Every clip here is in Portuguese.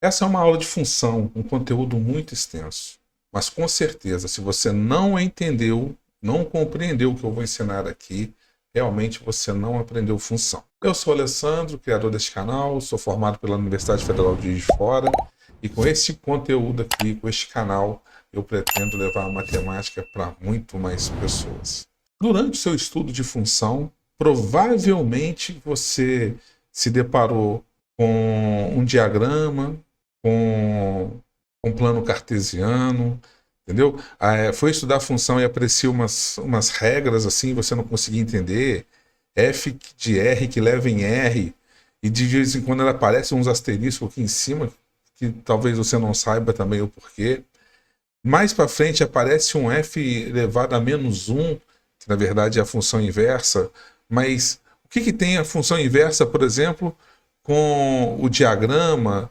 Essa é uma aula de função, um conteúdo muito extenso. Mas com certeza, se você não entendeu, não compreendeu o que eu vou ensinar aqui, realmente você não aprendeu função. Eu sou o Alessandro, criador deste canal, sou formado pela Universidade Federal de Juiz de Fora, e com esse conteúdo aqui, com este canal, eu pretendo levar a matemática para muito mais pessoas. Durante o seu estudo de função, provavelmente você se deparou com um diagrama, com um plano cartesiano, entendeu? Foi estudar função e apareciam umas regras assim, você não conseguia entender, f de r que leva em r, e de vez em quando ela aparece uns asteriscos aqui em cima, que talvez você não saiba também o porquê. Mais para frente aparece um f elevado a menos 1, que na verdade é a função inversa, mas o que tem a função inversa, por exemplo, com o diagrama,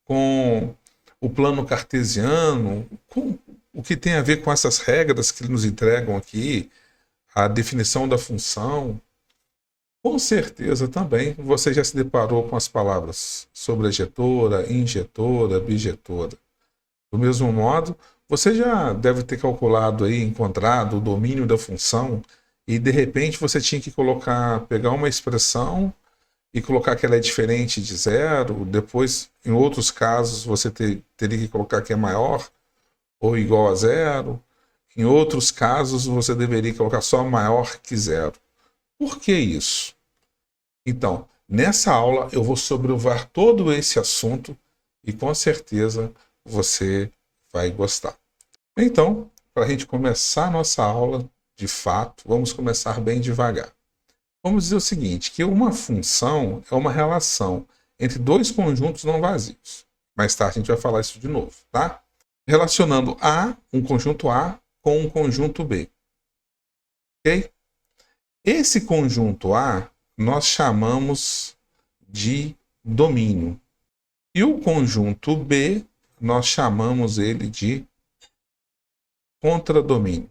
com o plano cartesiano, com o que tem a ver com essas regras que nos entregam aqui, a definição da função? Com certeza também você já se deparou com as palavras sobrejetora, injetora, bijetora. Do mesmo modo, você já deve ter calculado aí, encontrado o domínio da função, e de repente você tinha que pegar uma expressão e colocar que ela é diferente de zero. Depois, em outros casos, você teria que colocar que é maior ou igual a zero. Em outros casos, você deveria colocar só maior que zero. Por que isso? Então, nessa aula eu vou sobrevoar todo esse assunto e com certeza você vai gostar. Então, para a gente começar a nossa aula, de fato, vamos começar bem devagar. Vamos dizer o seguinte, que uma função é uma relação entre dois conjuntos não vazios. Mais tarde a gente vai falar isso de novo, tá? Relacionando um conjunto A com um conjunto B. Ok? Esse conjunto A nós chamamos de domínio. E o conjunto B nós chamamos ele de contradomínio.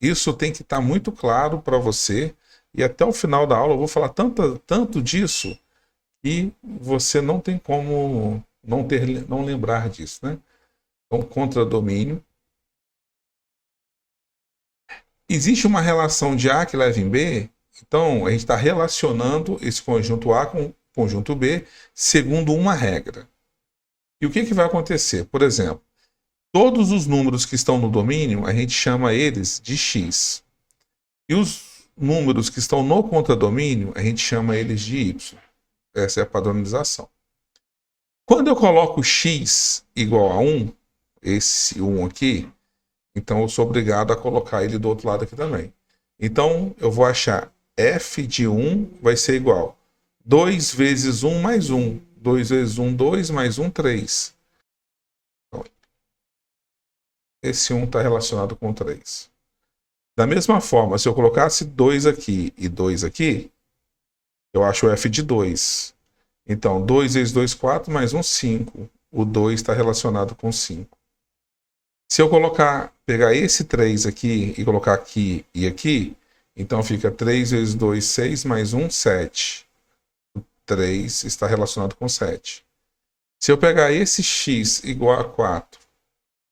Isso tem que estar muito claro para você. E até o final da aula eu vou falar tanto disso que você não tem como não lembrar disso, né? Então, contradomínio. Existe uma relação de A que leva em B, então a gente está relacionando esse conjunto A com o conjunto B segundo uma regra. E o que vai acontecer? Por exemplo, todos os números que estão no domínio, a gente chama eles de x. E os números que estão no contradomínio, a gente chama eles de y. Essa é a padronização. Quando eu coloco x igual a 1, esse 1 aqui, então eu sou obrigado a colocar ele do outro lado aqui também. Então eu vou achar f de 1 vai ser igual 2 vezes 1 mais 1. 2 vezes 1, 2, mais 1, 3. Então, esse 1 está relacionado com 3. Da mesma forma, se eu colocasse 2 aqui e 2 aqui, eu acho o f de 2. Então, 2 vezes 2, 4, mais 1, 5. O 2 está relacionado com 5. Se eu pegar esse 3 aqui e colocar aqui e aqui, então fica 3 vezes 2, 6, mais 1, 7. O 3 está relacionado com 7. Se eu pegar esse x igual a 4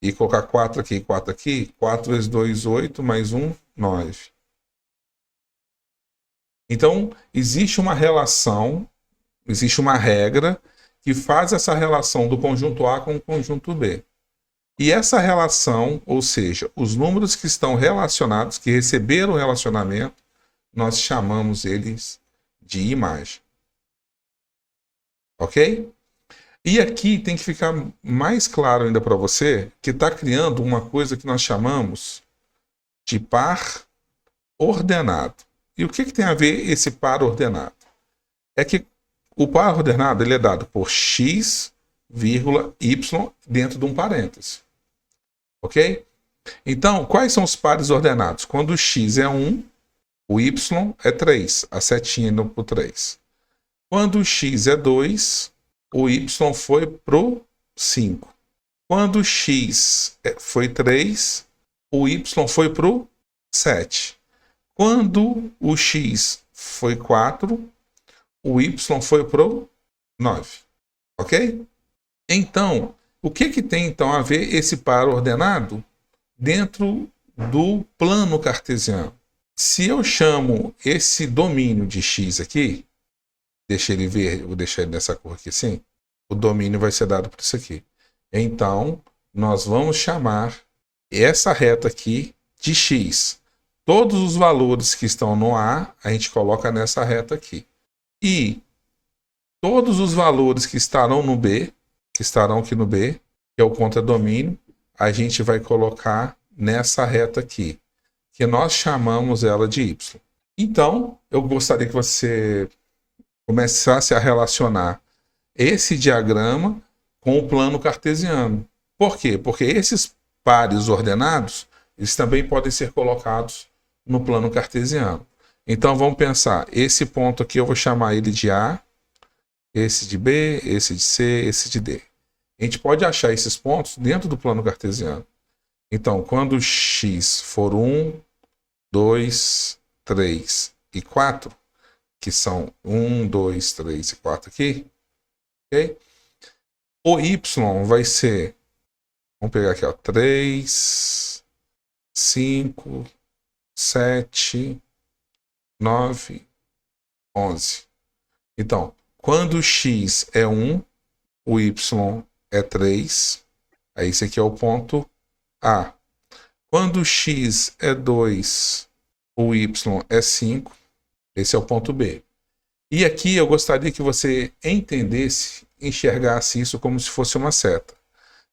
e colocar 4 aqui e 4 aqui, 4 vezes 2, 8, mais 1, 9. Então, existe uma relação, existe uma regra que faz essa relação do conjunto A com o conjunto B. E essa relação, ou seja, os números que estão relacionados, que receberam o relacionamento, nós chamamos eles de imagem. Ok? E aqui tem que ficar mais claro ainda para você que está criando uma coisa que nós chamamos de par ordenado. E o que tem a ver esse par ordenado? É que o par ordenado ele é dado por x, vírgula, y dentro de um parêntese. Ok? Então, quais são os pares ordenados? Quando o x é 1, o y é 3, a setinha indo para o 3. Quando o x é 2, o y foi para o 5. Quando o x foi 3, o y foi para o 7. Quando o x foi 4, o y foi para o 9. Ok? Então, o que tem então a ver esse par ordenado dentro do plano cartesiano? Se eu chamo esse domínio de x aqui, deixa ele verde, vou deixar ele nessa cor aqui assim, o domínio vai ser dado por isso aqui. Então, nós vamos chamar essa reta aqui de x. Todos os valores que estão no A, a gente coloca nessa reta aqui. E todos os valores que estarão no B, que estarão aqui no B, que é o contradomínio, a gente vai colocar nessa reta aqui, que nós chamamos ela de y. Então, eu gostaria que você começasse a relacionar esse diagrama com o plano cartesiano. Por quê? Porque esses pares ordenados, eles também podem ser colocados no plano cartesiano. Então vamos pensar, esse ponto aqui eu vou chamar ele de A, esse de B, esse de C, esse de D. A gente pode achar esses pontos dentro do plano cartesiano. Então, quando x for 1, 2, 3 e 4, que são 1, 2, 3 e 4 aqui, ok? O y vai ser, vamos pegar aqui, ó, 3, 5, 7, 9, 11. Então, quando x é 1, o y é 3, aí esse aqui é o ponto A. Quando x é 2, o y é 5, esse é o ponto B. E aqui eu gostaria que você entendesse, enxergasse isso como se fosse uma seta.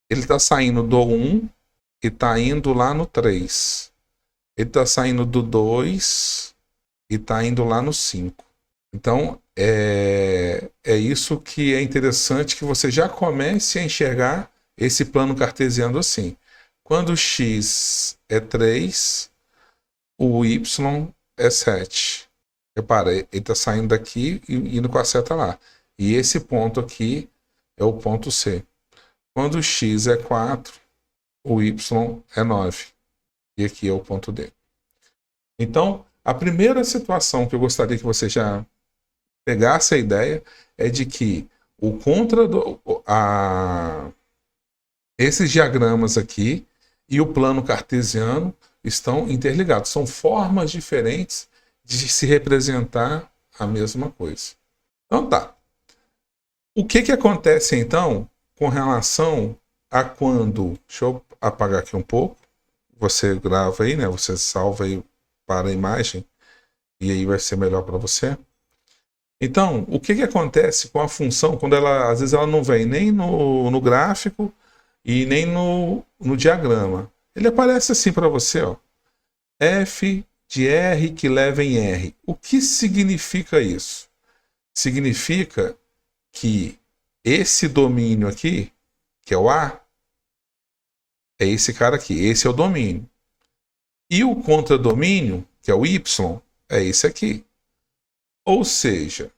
Ele está saindo do 1 e está indo lá no 3. Ele está saindo do 2 e está indo lá no 5. Então, é isso que é interessante, que você já comece a enxergar esse plano cartesiano assim. Quando x é 3, o y é 7. Repara, ele está saindo daqui e indo com a seta lá. E esse ponto aqui é o ponto C. Quando x é 4, o y é 9. E aqui é o ponto D. Então, a primeira situação que eu gostaria que você já pegasse a ideia é de que esses diagramas aqui e o plano cartesiano estão interligados. São formas diferentes de se representar a mesma coisa. Então tá. O que acontece então com relação a quando... Deixa eu apagar aqui um pouco. Você grava aí, né? Você salva aí para a imagem e aí vai ser melhor para você. Então, o que acontece com a função quando ela, às vezes, ela não vem nem no gráfico e nem no diagrama? Ele aparece assim para você, ó. F de R que leva em R. O que significa isso? Significa que esse domínio aqui, que é o A, é esse cara aqui. Esse é o domínio. E o contradomínio, que é o Y, é esse aqui. Ou seja,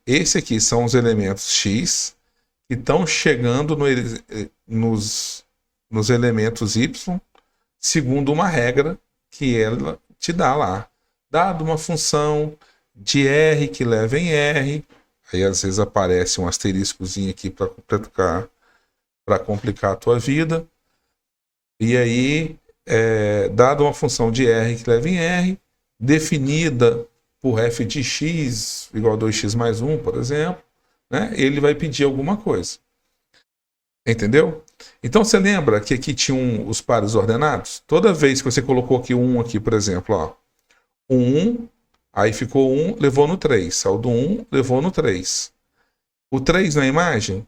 esse aqui são os elementos X que estão chegando nos elementos Y segundo uma regra que ela te dá lá. Dado uma função de R que leva em R, aí às vezes aparece um asteriscozinho aqui para complicar a tua vida. E aí, dado uma função de R que leva em R, definida por f de x igual a 2x mais 1, por exemplo, né, ele vai pedir alguma coisa. Entendeu? Então você lembra que aqui tinham os pares ordenados? Toda vez que você colocou aqui 1 aqui, por exemplo, ó, 1, aí ficou 1, levou no 3. Saiu do 1, levou no 3. O 3 na imagem?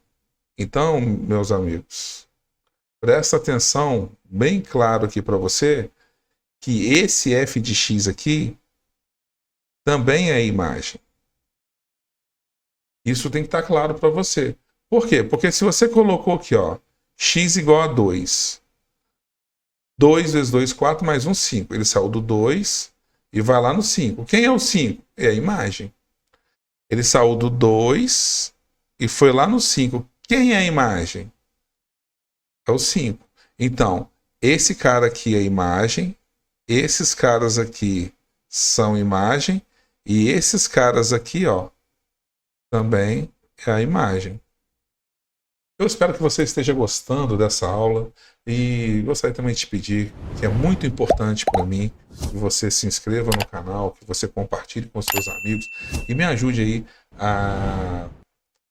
Então, meus amigos, presta atenção bem claro aqui para você que esse f de x aqui também é imagem. Isso tem que estar claro para você. Por quê? Porque se você colocou aqui, ó, x igual a 2. 2 vezes 2, 4, mais 1, 5. Ele saiu do 2 e vai lá no 5. Quem é o 5? É a imagem. Ele saiu do 2 e foi lá no 5. Quem é a imagem? É o 5. Então, esse cara aqui é imagem, esses caras aqui são imagem, e esses caras aqui, ó, também é a imagem. Eu espero que você esteja gostando dessa aula e gostaria também de te pedir que é muito importante para mim que você se inscreva no canal, que você compartilhe com seus amigos e me ajude aí a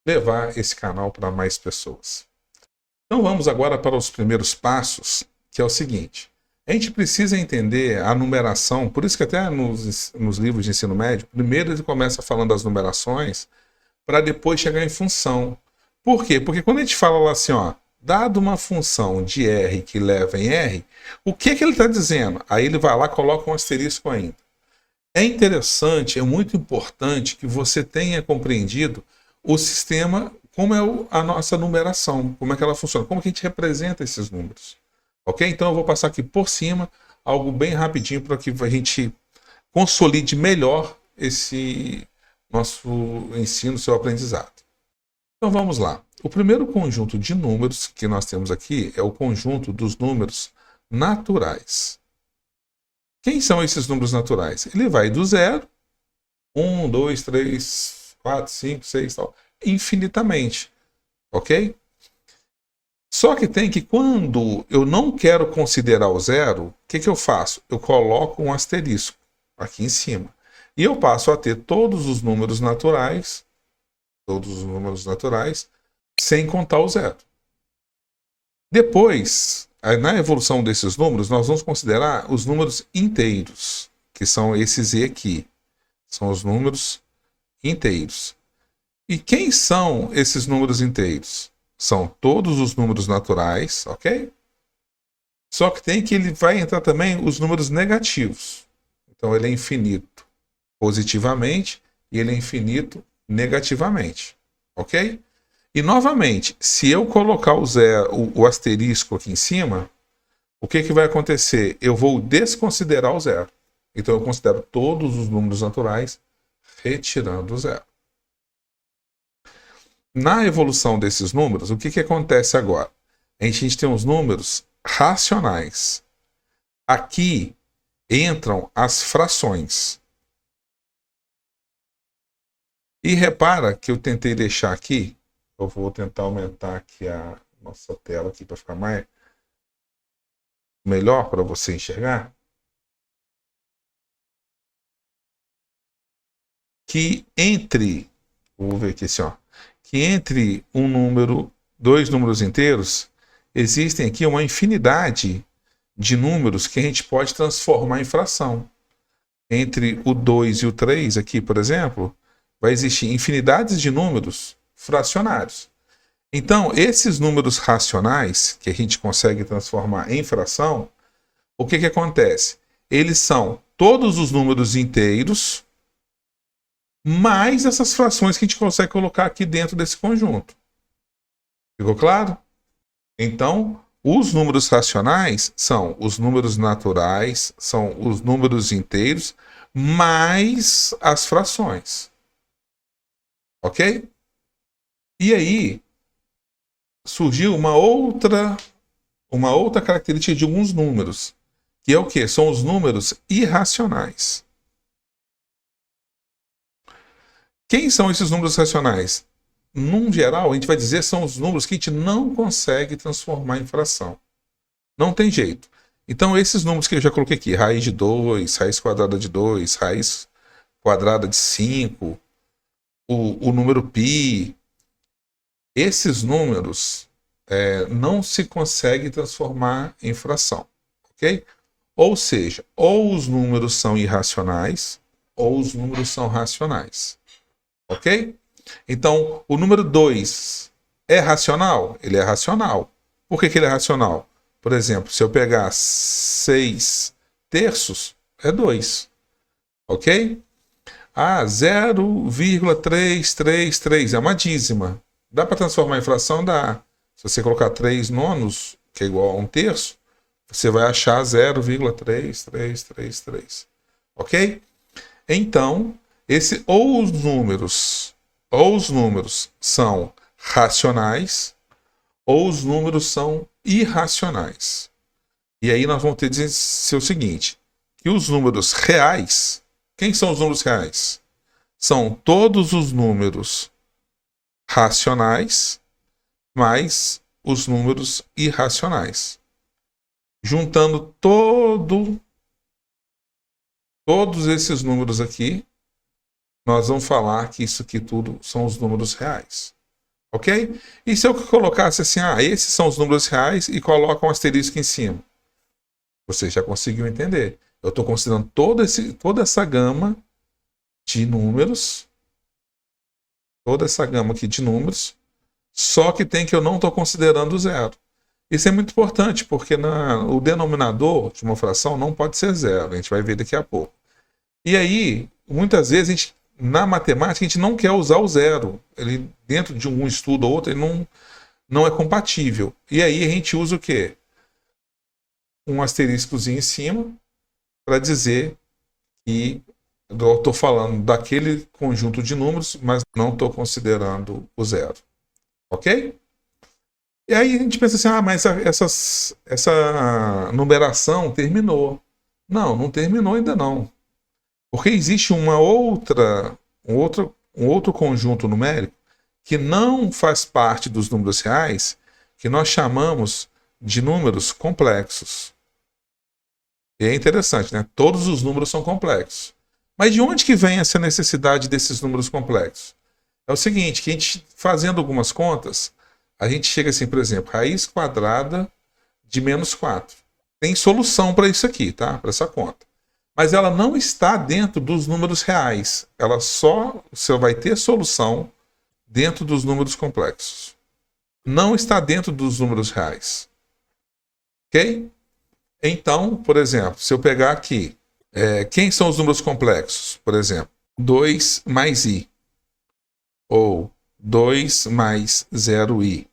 levar esse canal para mais pessoas. Então vamos agora para os primeiros passos, que é o seguinte. A gente precisa entender a numeração, por isso que até nos livros de ensino médio, primeiro ele começa falando das numerações para depois chegar em função. Por quê? Porque quando a gente fala lá assim, ó, dado uma função de R que leva em R, o que ele está dizendo? Aí ele vai lá e coloca um asterisco ainda. É interessante, é muito importante que você tenha compreendido o sistema, como é a nossa numeração, como é que ela funciona, como que a gente representa esses números. Ok? Então eu vou passar aqui por cima, algo bem rapidinho para que a gente consolide melhor esse nosso ensino, seu aprendizado. Então vamos lá. O primeiro conjunto de números que nós temos aqui é o conjunto dos números naturais. Quem são esses números naturais? Ele vai do 0, 1, 2, 3, 4, 5, 6, tal, infinitamente. Ok? Só que tem que quando eu não quero considerar o zero, o que eu faço? Eu coloco um asterisco aqui em cima. E eu passo a ter todos os números naturais, sem contar o zero. Depois, na evolução desses números, nós vamos considerar os números inteiros, que são esses Z aqui. São os números inteiros. E quem são esses números inteiros? São todos os números naturais, ok? Só que tem que ele vai entrar também os números negativos. Então ele é infinito positivamente e ele é infinito negativamente, ok? E novamente, se eu colocar o asterisco aqui em cima, o que vai acontecer? Eu vou desconsiderar o zero. Então eu considero todos os números naturais retirando o zero. Na evolução desses números, o que acontece agora? A gente tem os números racionais. Aqui entram as frações. E repara que eu tentei deixar aqui, eu vou tentar aumentar aqui a nossa tela aqui para ficar melhor para você enxergar. Que vou ver aqui assim, ó, que entre dois números inteiros, existem aqui uma infinidade de números que a gente pode transformar em fração. Entre o 2 e o 3 aqui, por exemplo, vai existir infinidades de números fracionários. Então, esses números racionais, que a gente consegue transformar em fração, o que acontece? Eles são todos os números inteiros, mais essas frações que a gente consegue colocar aqui dentro desse conjunto. Ficou claro? Então, os números racionais são os números naturais, são os números inteiros, mais as frações. Ok? E aí, surgiu uma outra característica de alguns números, que é o quê? São os números irracionais. Quem são esses números racionais? Num geral, a gente vai dizer são os números que a gente não consegue transformar em fração. Não tem jeito. Então, esses números que eu já coloquei aqui, raiz de 2, raiz quadrada de 2, raiz quadrada de 5, o número π, esses números não se consegue transformar em fração, ok? Ou seja, ou os números são irracionais, ou os números são racionais, ok? Então, o número 2 é racional? Ele é racional. Por que ele é racional? Por exemplo, se eu pegar 6 terços, é 2, ok? 0,333 é uma dízima. Dá para transformar em fração? Dá. Se você colocar 3 nonos, que é igual a 1 terço, você vai achar 0,3333. Ok? Então, ou os números são racionais, ou os números são irracionais. E aí nós vamos ter que dizer o seguinte, que os números reais, quem são os números reais? São todos os números racionais mais os números irracionais. Juntando todos esses números aqui, nós vamos falar que isso aqui tudo são os números reais. Ok? E se eu colocasse assim, esses são os números reais e coloco um asterisco em cima? Você já conseguiu entender. Eu estou considerando toda essa gama de números, toda essa gama aqui de números, só que tem que eu não estou considerando zero. Isso é muito importante, porque o denominador de uma fração não pode ser zero. A gente vai ver daqui a pouco. E aí, muitas vezes, na matemática, a gente não quer usar o zero. Ele, dentro de um estudo ou outro, ele não é compatível. E aí a gente usa o quê? Um asteriscozinho em cima para dizer que eu estou falando daquele conjunto de números, mas não estou considerando o zero. Ok? E aí a gente pensa assim, mas essa numeração terminou. Não terminou ainda não. Porque existe um outro conjunto numérico que não faz parte dos números reais, que nós chamamos de números complexos. E é interessante, né? Todos os números são complexos. Mas de onde que vem essa necessidade desses números complexos? É o seguinte, que a gente, fazendo algumas contas, a gente chega assim, por exemplo, raiz quadrada de menos 4. Tem solução para isso aqui, tá? Para essa conta. Mas ela não está dentro dos números reais. Você vai ter solução dentro dos números complexos. Não está dentro dos números reais. Ok? Então, por exemplo, se eu pegar aqui, quem são os números complexos? Por exemplo, 2 mais i. Ou 2 mais 0i.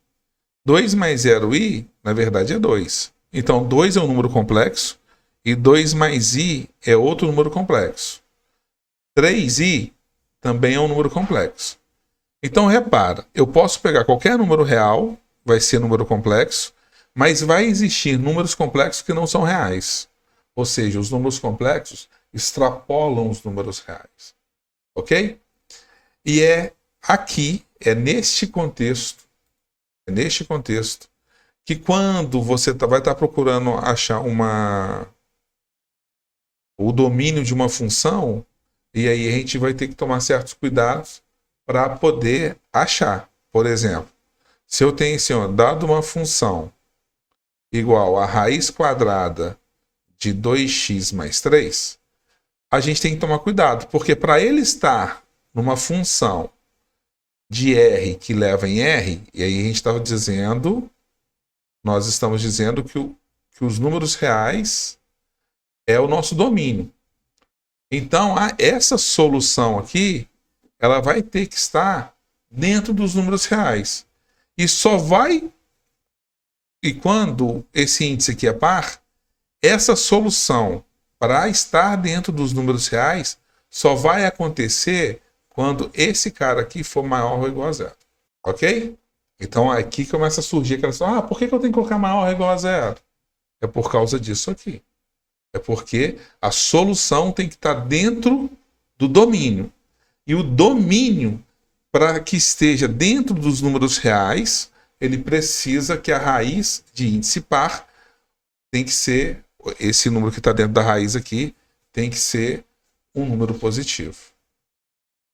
2 mais 0i, na verdade, é 2. Então, 2 é um número complexo e 2 mais i é outro número complexo. 3i também é um número complexo. Então, repara, eu posso pegar qualquer número real, vai ser número complexo, mas vai existir números complexos que não são reais. Ou seja, os números complexos extrapolam os números reais. Ok? E neste contexto, que quando você vai estar procurando achar o domínio de uma função, e aí a gente vai ter que tomar certos cuidados para poder achar. Por exemplo, se eu tenho assim, dado uma função igual a raiz quadrada de 2x mais 3, a gente tem que tomar cuidado, porque para ele estar numa função de R que leva em R, e aí a gente estava dizendo, nós estamos dizendo que os números reais é o nosso domínio. Então, essa solução aqui, ela vai ter que estar dentro dos números reais. E quando esse índice aqui é par, essa solução para estar dentro dos números reais só vai acontecer quando esse cara aqui for maior ou igual a zero. Ok? Então aqui começa a surgir aquela questão, por que eu tenho que colocar maior ou igual a zero? É por causa disso aqui. É porque a solução tem que estar dentro do domínio. E o domínio, para que esteja dentro dos números reais, ele precisa que a raiz de índice par tem que ser, esse número que está dentro da raiz aqui, tem que ser um número positivo.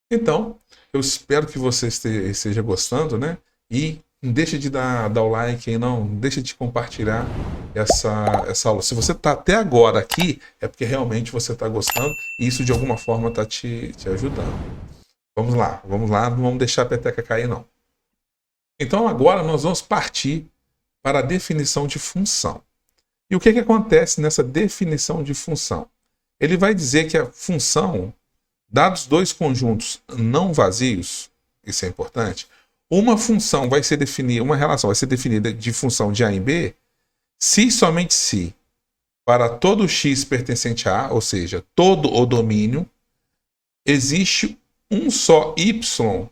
Então, eu espero que você esteja gostando, né? E não deixa de dar o like aí, não deixa de compartilhar essa aula. Se você está até agora aqui, é porque realmente você está gostando e isso de alguma forma está te ajudando. Vamos lá, não vamos deixar a peteca cair, não. Então agora nós vamos partir para a definição de função. E o que acontece nessa definição de função? Ele vai dizer que a função, dados dois conjuntos não vazios, isso é importante, uma relação vai ser definida de função de A em B, se e somente se, para todo x pertencente a A, ou seja, todo o domínio, existe um só y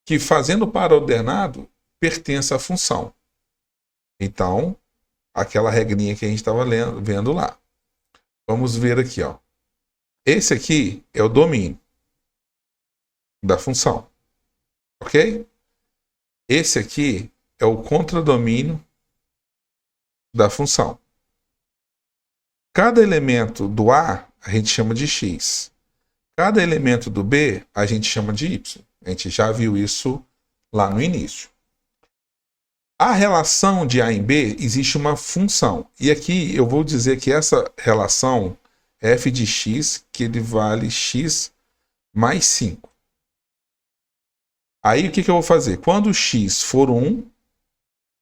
que, fazendo para ordenado, pertence à função. Então, aquela regrinha que a gente estava vendo lá. Vamos ver aqui, Esse aqui é o domínio da função. Ok? Esse aqui é o contradomínio da função. Cada elemento do A a gente chama de x. Cada elemento do B a gente chama de y. A gente já viu isso lá no início. A relação de A em B existe uma função. E aqui eu vou dizer que essa relação é f de x, que ele vale x mais 5. Aí o que eu vou fazer? Quando o x for 1,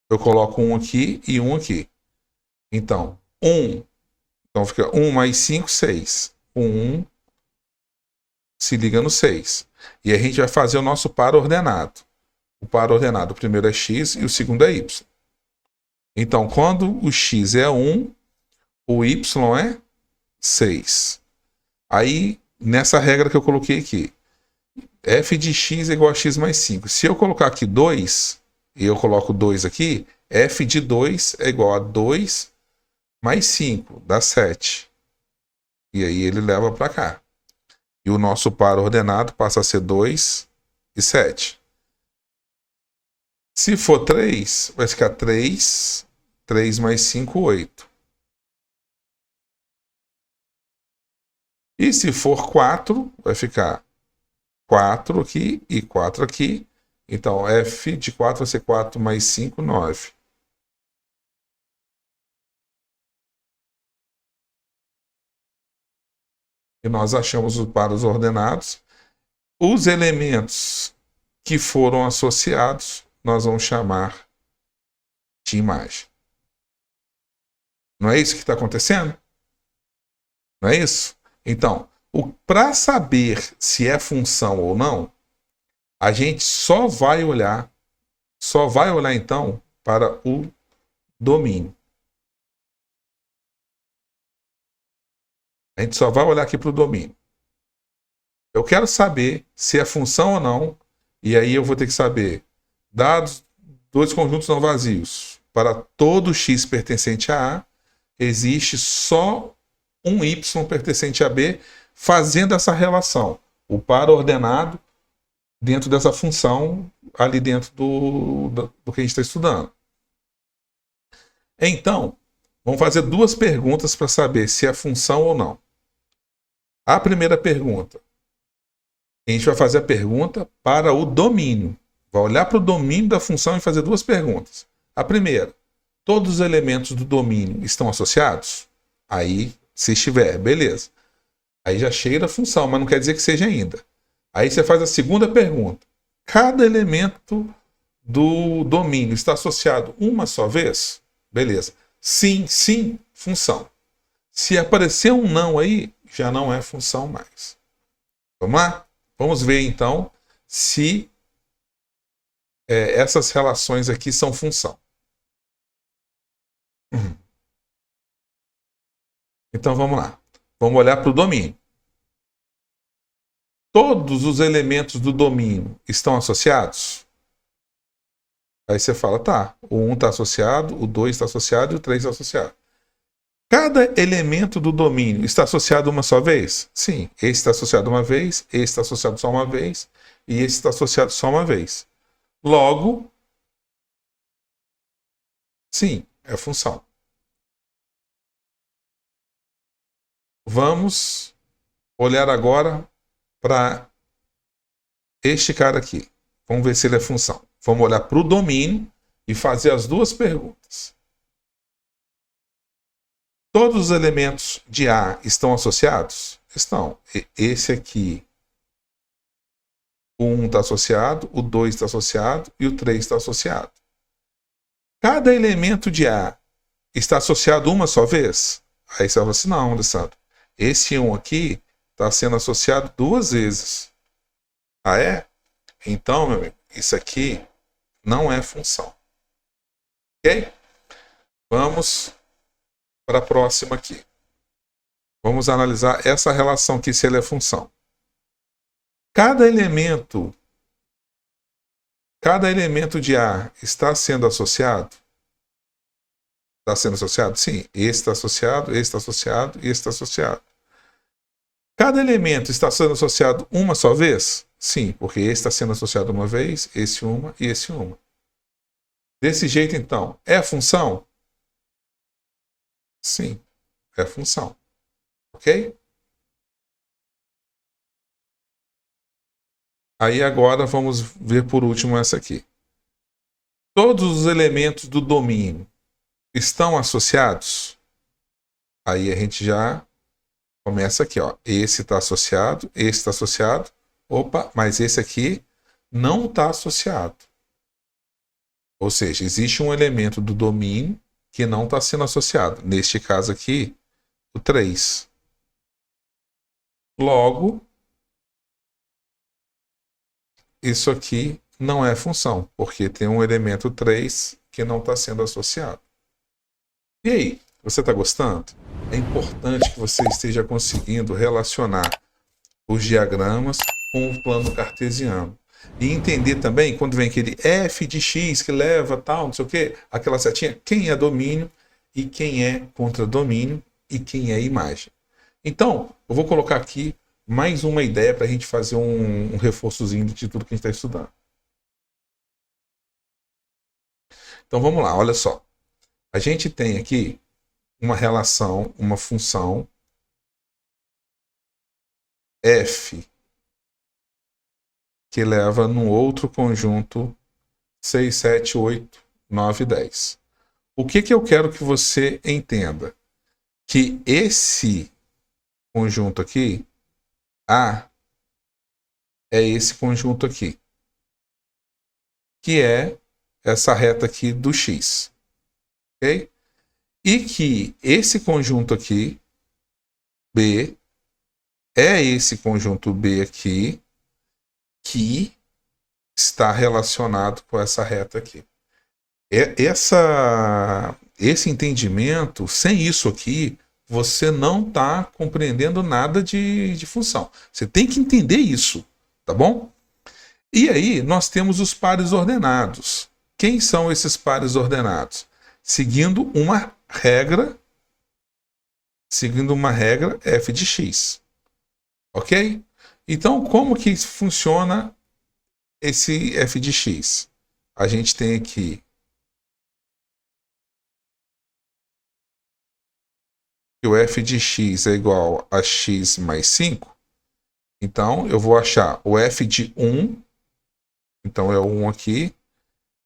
eu coloco 1 aqui e 1 aqui. Então, 1. Então fica 1 mais 5, 6. 1 se liga no 6. E a gente vai fazer o nosso par ordenado. O par ordenado, o primeiro é x e o segundo é y. Então, quando o x é 1, o y é 6. Aí, nessa regra que eu coloquei aqui, f de x é igual a x mais 5. Se eu colocar aqui 2, e eu coloco 2 aqui, f de 2 é igual a 2 mais 5, dá 7. E aí ele leva para cá. E o nosso par ordenado passa a ser 2 e 7. Se for 3, vai ficar 3, 3 mais 5, 8. E se for 4, vai ficar 4 aqui e 4 aqui. Então, f de 4 vai ser 4 mais 5, 9. E nós achamos os pares ordenados. Os elementos que foram associados, nós vamos chamar de imagem. Não é isso que está acontecendo? Não é isso? Então, para saber se é função ou não, a gente só vai olhar então para o domínio. A gente só vai olhar aqui para o domínio. Eu quero saber se é função ou não, e aí eu vou ter que saber, dados dois conjuntos não vazios, para todo x pertencente a A, existe só um y pertencente a B, fazendo essa relação, o par ordenado dentro dessa função, ali dentro do que a gente está estudando. Então, vamos fazer duas perguntas para saber se é função ou não. A primeira pergunta, a gente vai fazer a pergunta para o domínio. Vai olhar para o domínio da função e fazer duas perguntas. A primeira, todos os elementos do domínio estão associados? Aí, se estiver, beleza. Aí já chega a função, mas não quer dizer que seja ainda. Aí você faz a segunda pergunta. Cada elemento do domínio está associado uma só vez? Beleza. Sim, sim, função. Se aparecer um não aí, já não é função mais. Vamos lá? Vamos ver então se essas relações aqui são função. Então vamos lá. Vamos olhar para o domínio. Todos os elementos do domínio estão associados? Aí você fala, tá, o 1 está associado, o 2 está associado e o 3 está associado. Cada elemento do domínio está associado uma só vez? Sim, esse está associado uma vez, esse está associado só uma vez e esse está associado só uma vez. Logo, sim, é função. Vamos olhar agora para este cara aqui. Vamos ver se ele é função. Vamos olhar para o domínio e fazer as duas perguntas. Todos os elementos de A estão associados? Estão. Esse aqui, o 1 está associado, o 2 está associado e o 3 está associado. Cada elemento de A está associado uma só vez? Aí você fala assim, não, Alessandro, esse 1 aqui está sendo associado duas vezes. Ah, é? Então, meu amigo, isso aqui não é função. Ok? Vamos para a próxima aqui. Vamos analisar essa relação aqui, se ela é função. Cada elemento de A está sendo associado? Está sendo associado? Sim. Esse está associado, esse está associado e esse está associado. Cada elemento está sendo associado uma só vez? Sim, porque esse está sendo associado uma vez, esse uma e esse uma. Desse jeito, então, é função? Sim, é função. Ok? Aí agora vamos ver por último essa aqui. Todos os elementos do domínio estão associados? Aí a gente já começa aqui, ó. Esse está associado, esse está associado. Opa, mas esse aqui não está associado. Ou seja, existe um elemento do domínio que não está sendo associado. Neste caso aqui, o 3. Logo, isso aqui não é função, porque tem um elemento 3 que não está sendo associado. E aí, você está gostando? É importante que você esteja conseguindo relacionar os diagramas com o plano cartesiano. E entender também, quando vem aquele f de x que leva tal, não sei o quê, aquela setinha, quem é domínio e quem é contradomínio e quem é imagem. Então, eu vou colocar aqui mais uma ideia para a gente fazer um reforçozinho de tudo que a gente está estudando. Então vamos lá, olha só. A gente tem aqui uma relação, uma função f que leva no outro conjunto 6, 7, 8, 9, 10. O que eu quero que você entenda? Que esse conjunto aqui, A, é esse conjunto aqui, que é essa reta aqui do x. Ok? E que esse conjunto aqui, B, é esse conjunto B aqui, que está relacionado com essa reta aqui. Esse entendimento, sem isso aqui, você não está compreendendo nada de função. Você tem que entender isso, tá bom? E aí, nós temos os pares ordenados. Quem são esses pares ordenados? Seguindo uma regra f de x. Ok? Então, como que funciona esse f de x? A gente tem aqui que o f de x é igual a x mais 5. Então, eu vou achar o f de 1, então é o 1 aqui,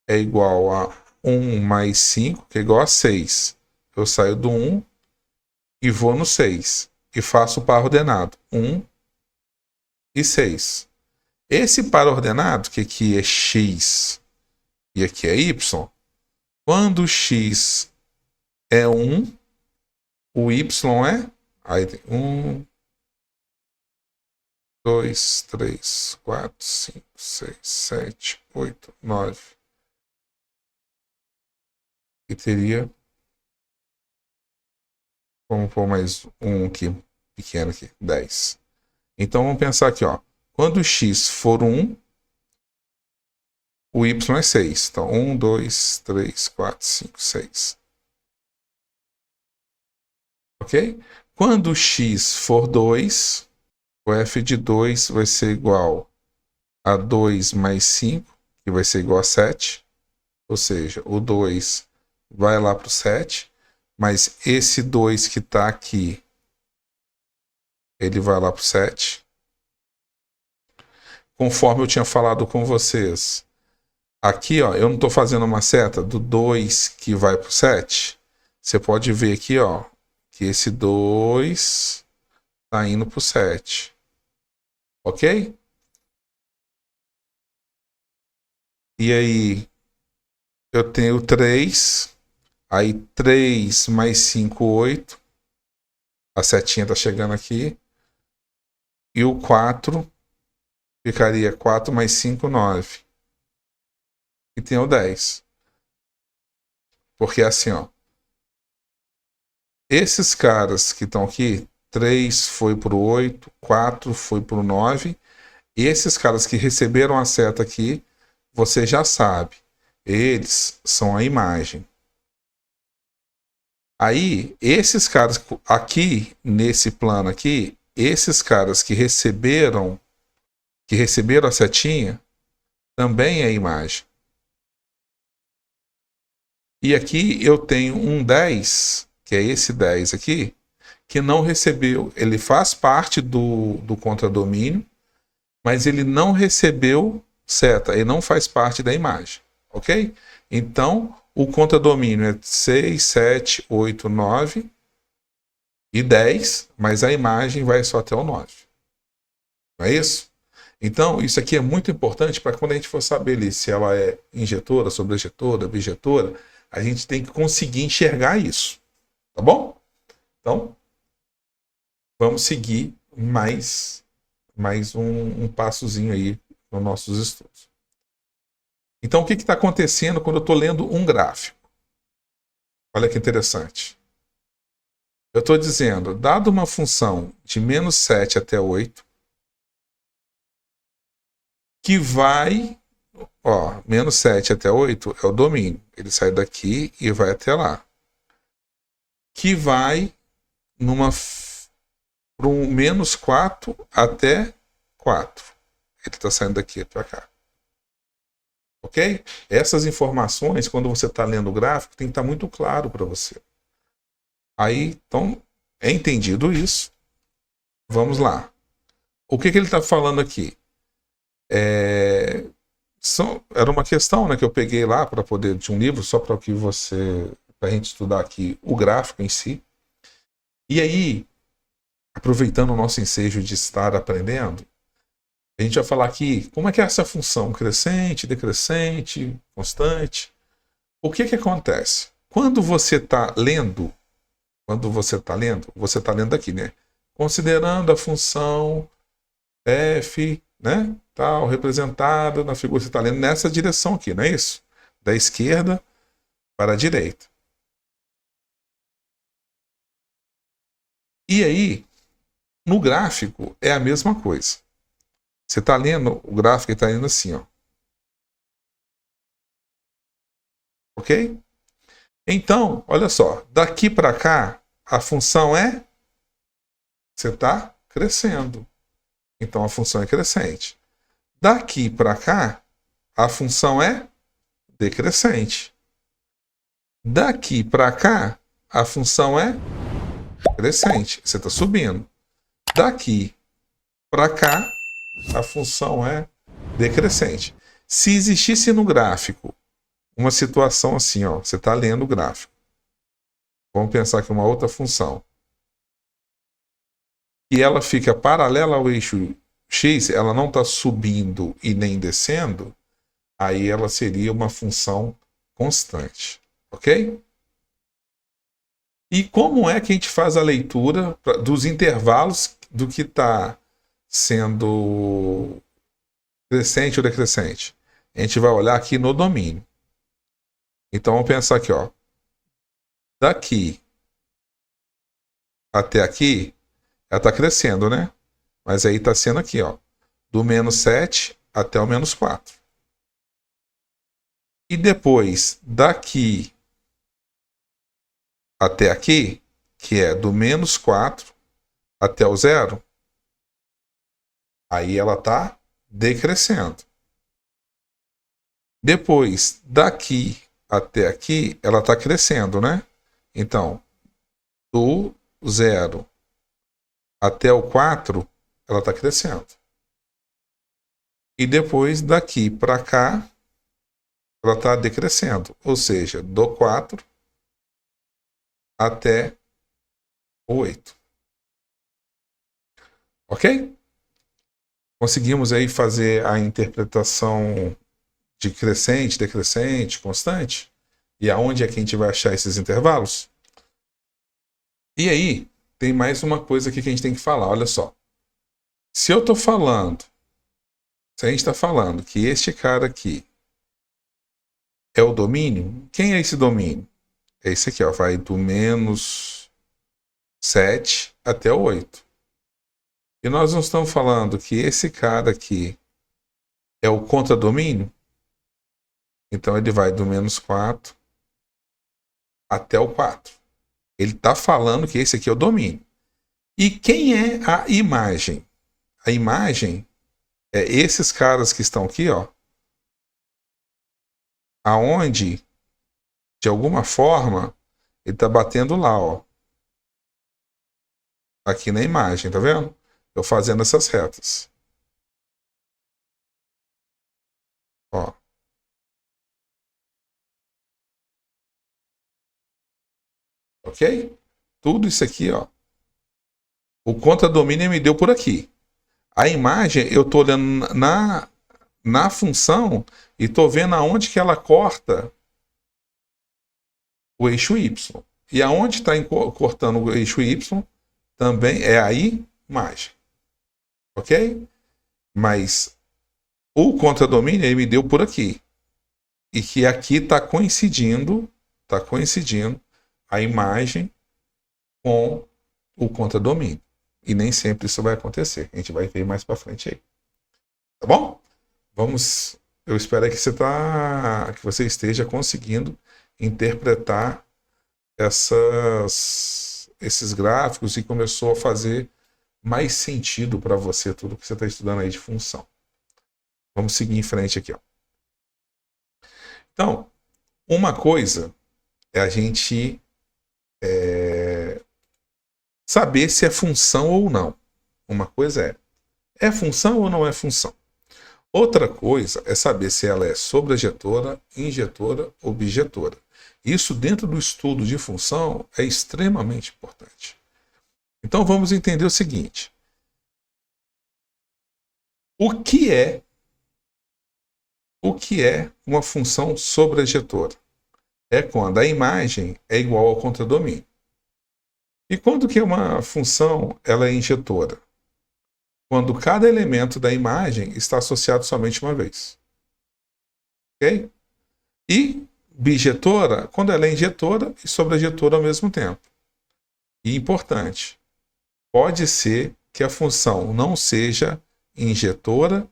é igual a 1 mais 5, que é igual a 6. Eu saio do 1 e vou no 6. E faço o par ordenado. 1 e 6. Esse par ordenado, que aqui é x e aqui é y, quando x é 1, o y é... Aí tem 1, 2, 3, 4, 5, 6, 7, 8, 9. E teria... Vamos pôr mais um aqui, pequeno aqui, 10. Então vamos pensar aqui, ó. Quando o x for 1, o y é 6. Então 1, 2, 3, 4, 5, 6. Ok? Quando o x for 2, o f de 2 vai ser igual a 2 mais 5, que vai ser igual a 7. Ou seja, o 2 vai lá para o 7, mas esse 2 que está aqui, ele vai lá para o 7. Conforme eu tinha falado com vocês, aqui ó, eu não estou fazendo uma seta do 2 que vai para o 7. Você pode ver aqui ó, que esse 2 está indo para o 7. Ok? E aí, eu tenho 3. Aí 3 mais 5, 8. A setinha está chegando aqui. E o 4 ficaria 4 mais 5, 9. E tem o 10. Porque assim, ó. Esses caras que estão aqui, 3 foi para o 8, 4 foi para o 9. E esses caras que receberam a seta aqui, você já sabe. Eles são a imagem. Aí, esses caras aqui, nesse plano aqui, esses caras que receberam a setinha, também é imagem. E aqui eu tenho um 10, que é esse 10 aqui, que não recebeu, ele faz parte do contradomínio, mas ele não recebeu seta, ele não faz parte da imagem, ok? Então, o contradomínio é 6, 7, 8, 9 e 10, mas a imagem vai só até o 9. Não é isso? Então, isso aqui é muito importante para quando a gente for saber ali se ela é injetora, sobrejetora, bijetora, a gente tem que conseguir enxergar isso. Tá bom? Então, vamos seguir mais um passozinho aí nos nossos estudos. Então, o que está acontecendo quando eu estou lendo um gráfico? Olha que interessante. Eu estou dizendo, dado uma função de menos 7 até 8, que vai, menos 7 até 8 é o domínio. Ele sai daqui e vai até lá. Que vai para um menos 4 até 4. Ele está saindo daqui para cá. Ok? Essas informações, quando você está lendo o gráfico, tem que estar muito claro para você. Aí, então, é entendido isso. Vamos lá. O que ele está falando aqui? Era uma questão, né, que eu peguei lá para poder de um livro, só para a gente estudar aqui o gráfico em si. E aí, aproveitando o nosso ensejo de estar aprendendo, a gente vai falar aqui como é que é essa função crescente, decrescente, constante. O que acontece? Quando você está lendo, você está lendo aqui, né? Considerando a função f, né, tal, representada na figura, você está lendo nessa direção aqui, não é isso? Da esquerda para a direita. E aí, no gráfico, é a mesma coisa. Você está lendo o gráfico e está lendo assim, ó. Ok? Então, olha só, daqui para cá, a função é, você está crescendo. Então, a função é crescente. Daqui para cá, a função é decrescente. Daqui para cá, a função é crescente. Você está subindo. Daqui para cá, a função é decrescente. Se existisse no gráfico uma situação assim, ó, você está lendo o gráfico. Vamos pensar que uma outra função. E ela fica paralela ao eixo x, ela não está subindo e nem descendo, aí ela seria uma função constante. Ok? E como é que a gente faz a leitura dos intervalos do que está sendo crescente ou decrescente? A gente vai olhar aqui no domínio. Então vamos pensar aqui, ó. Daqui até aqui, ela está crescendo, né? Mas aí está sendo aqui, ó. Do menos 7 até o menos 4. E depois, daqui até aqui, que é do menos 4 até o 0, aí ela está decrescendo. Depois, daqui até aqui, ela está crescendo, né? Então, do 0 até o 4, ela está crescendo. E depois, daqui para cá, ela está decrescendo. Ou seja, do 4 até o 8. Ok? Conseguimos aí fazer a interpretação de crescente, decrescente, constante? E aonde é que a gente vai achar esses intervalos? E aí, tem mais uma coisa aqui que a gente tem que falar, olha só. Se eu estou falando, se a gente está falando que este cara aqui é o domínio, quem é esse domínio? É esse aqui, ó, vai do menos 7 até o 8. E nós não estamos falando que esse cara aqui é o contradomínio? Então ele vai do menos 4 até o 4. Ele está falando que esse aqui é o domínio. E quem é a imagem? A imagem é esses caras que estão aqui, ó. Aonde De alguma forma, ele está batendo lá, ó. Aqui na imagem, tá vendo? Eu fazendo essas retas. Ó. Ok? Tudo isso aqui, ó. O contradomínio me deu por aqui. A imagem, eu estou olhando na função e estou vendo aonde que ela corta o eixo Y. E aonde está cortando o eixo Y também é a imagem. Ok? Mas o contradomínio ele me deu por aqui. E que aqui está coincidindo a imagem com o contradomínio. E nem sempre isso vai acontecer. A gente vai ver mais para frente aí. Tá bom? Vamos. Eu espero que você esteja conseguindo interpretar esses gráficos e começou a fazer mais sentido para você tudo que você está estudando aí de função. Vamos seguir em frente aqui, ó. Então, uma coisa é a gente saber se é função ou não. Uma coisa é função ou não é função? Outra coisa é saber se ela é sobrejetora, injetora ou bijetora. Isso dentro do estudo de função é extremamente importante. Então vamos entender o seguinte. O que é uma função sobrejetora? É quando a imagem é igual ao contradomínio. E quando que uma função ela é injetora? Quando cada elemento da imagem está associado somente uma vez. Ok? E bijetora, quando ela é injetora e sobrejetora ao mesmo tempo. E importante, pode ser que a função não seja injetora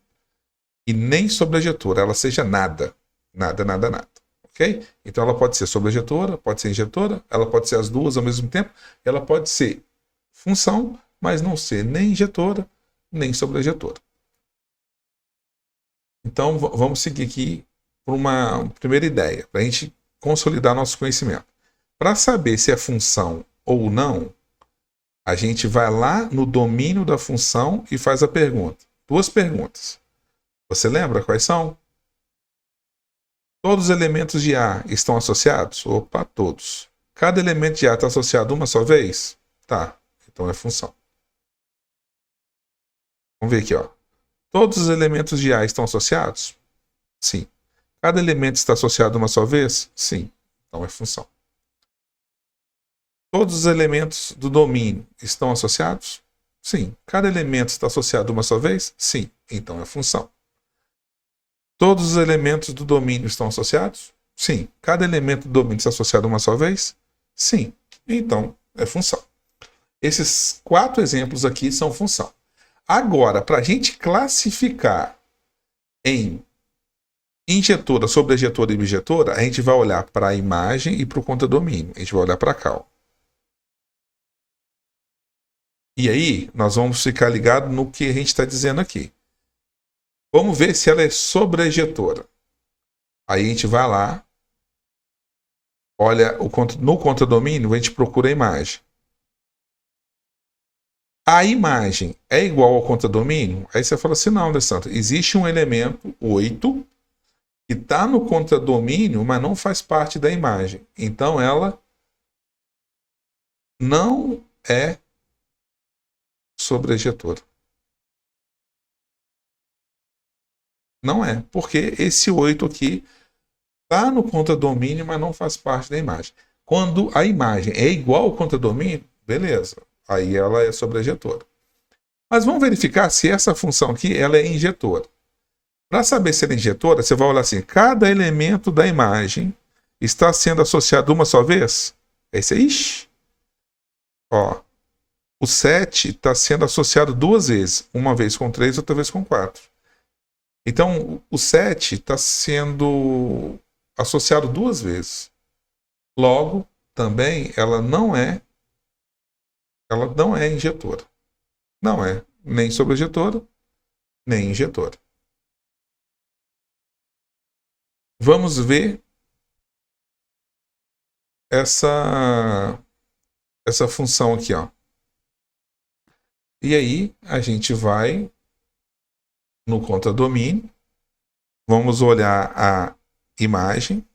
e nem sobrejetora, ela seja nada. Nada, nada, nada. Ok? Então ela pode ser sobrejetora, pode ser injetora, ela pode ser as duas ao mesmo tempo, ela pode ser função, mas não ser nem injetora, nem sobrejetora. Então vamos seguir aqui por uma primeira ideia, para a gente consolidar nosso conhecimento. Para saber se é função ou não, a gente vai lá no domínio da função e faz a pergunta. Duas perguntas. Você lembra quais são? Todos os elementos de A estão associados? Opa, todos. Cada elemento de A está associado uma só vez? Tá, então é função. Vamos ver aqui, ó. Todos os elementos de A estão associados? Sim. Cada elemento está associado uma só vez? Sim. Então é função. Todos os elementos do domínio estão associados? Sim. Cada elemento está associado uma só vez? Sim. Então é função. Todos os elementos do domínio estão associados? Sim. Cada elemento do domínio está associado uma só vez? Sim. Então é função. Esses 4 exemplos aqui são função. Agora, para a gente classificar em injetora, sobrejetora e bijetora, a gente vai olhar para a imagem e para o contradomínio. A gente vai olhar para cá. Ó. E aí, nós vamos ficar ligados no que a gente está dizendo aqui. Vamos ver se ela é sobrejetora. Aí a gente vai lá, olha no contradomínio, a gente procura a imagem. A imagem é igual ao contradomínio? Aí você fala assim, não, Alessandro, existe um elemento, 8, que está no contradomínio, mas não faz parte da imagem. Então ela não é sobrejetora. Não é, porque esse 8 aqui está no contradomínio, mas não faz parte da imagem. Quando a imagem é igual ao contradomínio, beleza, aí ela é sobrejetora. Mas vamos verificar se essa função aqui ela é injetora. Para saber se ela é injetora, você vai olhar assim, cada elemento da imagem está sendo associado uma só vez? Esse aí, ó, o 7 está sendo associado 2 vezes, uma vez com 3, outra vez com 4. Então, o 7 está sendo associado 2 vezes. Logo, também, ela não é injetora. Não é nem sobrejetora, nem injetora. Vamos ver essa função aqui, ó. E aí a gente vai no contradomínio, vamos olhar a imagem,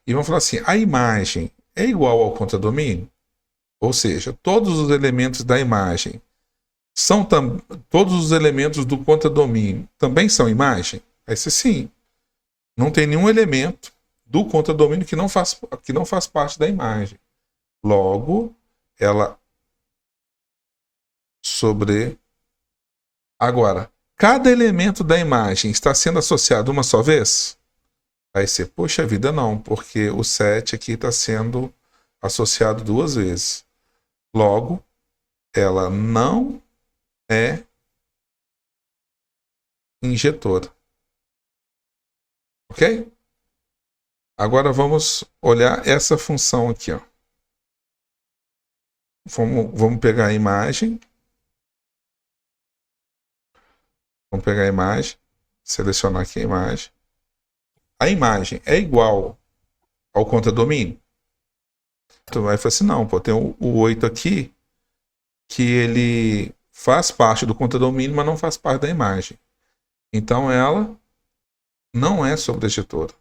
e vamos falar assim, a imagem é igual ao contradomínio? Ou seja, todos os elementos da imagem todos os elementos do contradomínio também são imagem? Aí sim, não tem nenhum elemento do contradomínio que não faz parte da imagem. Logo, ela Agora, cada elemento da imagem está sendo associado uma só vez? Aí você, poxa vida, não, porque o 7 aqui está sendo associado 2 vezes. Logo, ela não é injetora. Ok? Agora vamos olhar essa função aqui, ó. Vamos pegar a imagem. Vamos pegar a imagem, selecionar aqui a imagem. A imagem é igual ao contradomínio? Tu vai falar assim, não, pô, tem o 8 aqui, que ele faz parte do contradomínio, mas não faz parte da imagem. Então ela não é sobrejetora.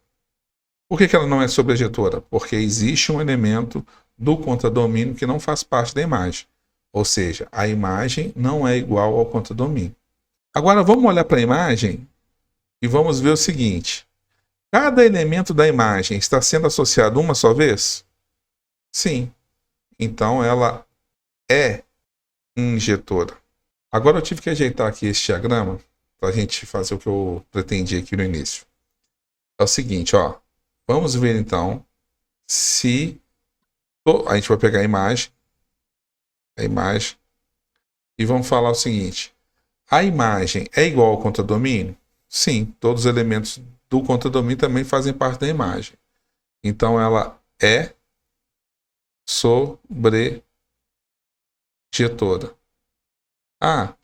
Por que ela não é sobrejetora? Porque existe um elemento do contradomínio que não faz parte da imagem. Ou seja, a imagem não é igual ao contradomínio. Agora vamos olhar para a imagem e vamos ver o seguinte. Cada elemento da imagem está sendo associado uma só vez? Sim. Então ela é injetora. Agora eu tive que ajeitar aqui este diagrama para a gente fazer o que eu pretendi aqui no início. É o seguinte, ó. Vamos ver então se... A gente vai pegar a imagem, e vamos falar o seguinte. A imagem é igual ao contradomínio? Sim, todos os elementos do contradomínio também fazem parte da imagem. Então ela é sobrejetora.